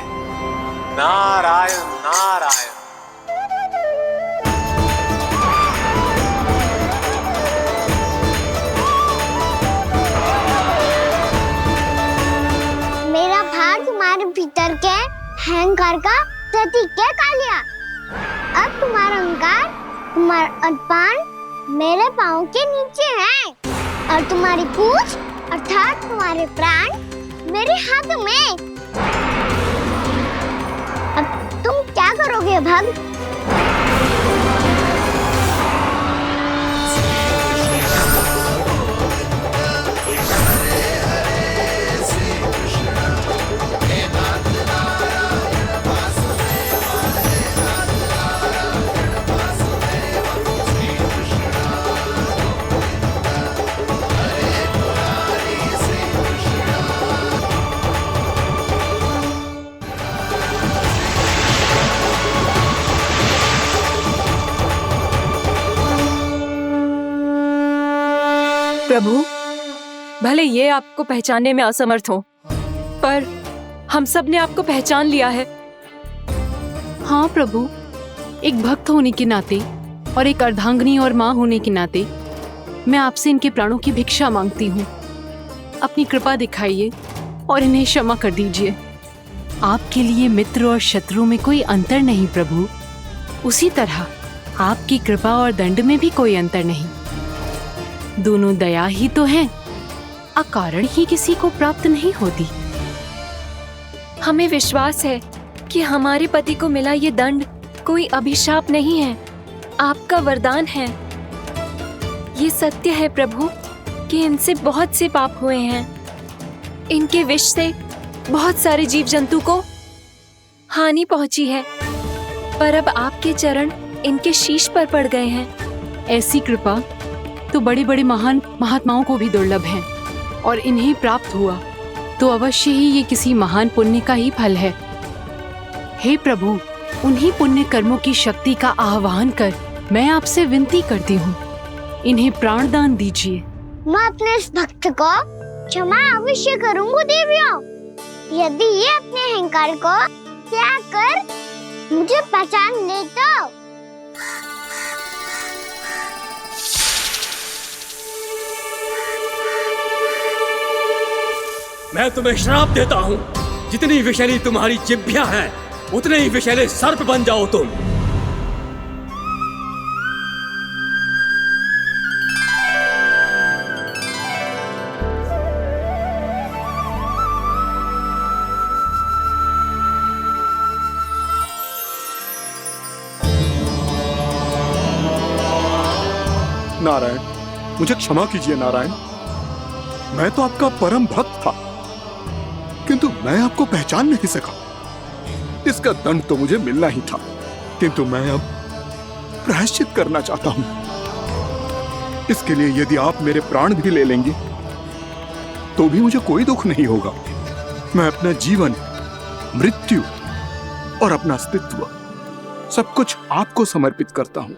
नारायण नारायण। मेरा भार तुम्हारे भीतर के अहंकार का प्रतीक है कालिया। अब तुम्हारा अहंकार, तुम्हारा अनपान मेरे पाँव के नीचे है और तुम्हारी पूंछ अर्थात तुम्हारे प्राण मेरे हाथ में। अब तुम क्या करोगे भक्त? प्रभु, भले ये आपको पहचानने में असमर्थ हो, पर हम सब ने आपको पहचान लिया है। हाँ प्रभु, एक भक्त होने के नाते और एक अर्धांगिनी और माँ होने के नाते मैं आपसे इनके प्राणों की भिक्षा मांगती हूँ। अपनी कृपा दिखाइए और इन्हें क्षमा कर दीजिए। आपके लिए मित्र और शत्रु में कोई अंतर नहीं प्रभु। उसी तरह आपकी कृपा और दंड में भी कोई अंतर नहीं। दोनों दया ही तो हैं, अकारण ही किसी को प्राप्त नहीं होती। हमें विश्वास है कि हमारे पति को मिला ये दंड कोई अभिशाप नहीं है, आपका वरदान है। ये सत्य है प्रभु कि इनसे बहुत से पाप हुए हैं। इनके विष से बहुत सारे जीव जंतु को हानि पहुंची है, पर अब आपके चरण इनके शीश पर पड़ गए हैं। ऐसी कृपा तो बड़े बड़े महान महात्माओं को भी दुर्लभ है, और इन्हें प्राप्त हुआ तो अवश्य ही ये किसी महान पुण्य का ही फल है। हे प्रभु, उन्हीं पुण्य कर्मों की शक्ति का आह्वान कर मैं आपसे विनती करती हूँ, इन्हें प्राणदान दीजिए। मैं अपने इस भक्त को क्षमा अवश्य करूंगी देवियों, यदि ये अपने अहंकार को त्याग कर मुझे पहचान ले तो। मैं तुम्हें श्राप देता हूँ, जितनी विषैली तुम्हारी जिह्वा है उतने ही विषैले सर्प बन जाओ तुम। नारायण, मुझे क्षमा कीजिए नारायण। मैं तो आपका परम भक्त था, किंतु मैं आपको पहचान नहीं सका। इसका दंड तो मुझे मिलना ही था, किंतु मैं अब प्रायश्चित करना चाहता हूं। इसके लिए यदि आप मेरे प्राण भी ले लेंगे तो भी मुझे कोई दुख नहीं होगा। मैं अपना जीवन, मृत्यु और अपना अस्तित्व सब कुछ आपको समर्पित करता हूं।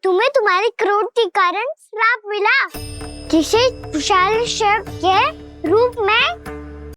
तुम्हें तुम्हारी क्रोध के कारण श्राप मिला, जिसे विशाल सर्प के रूप में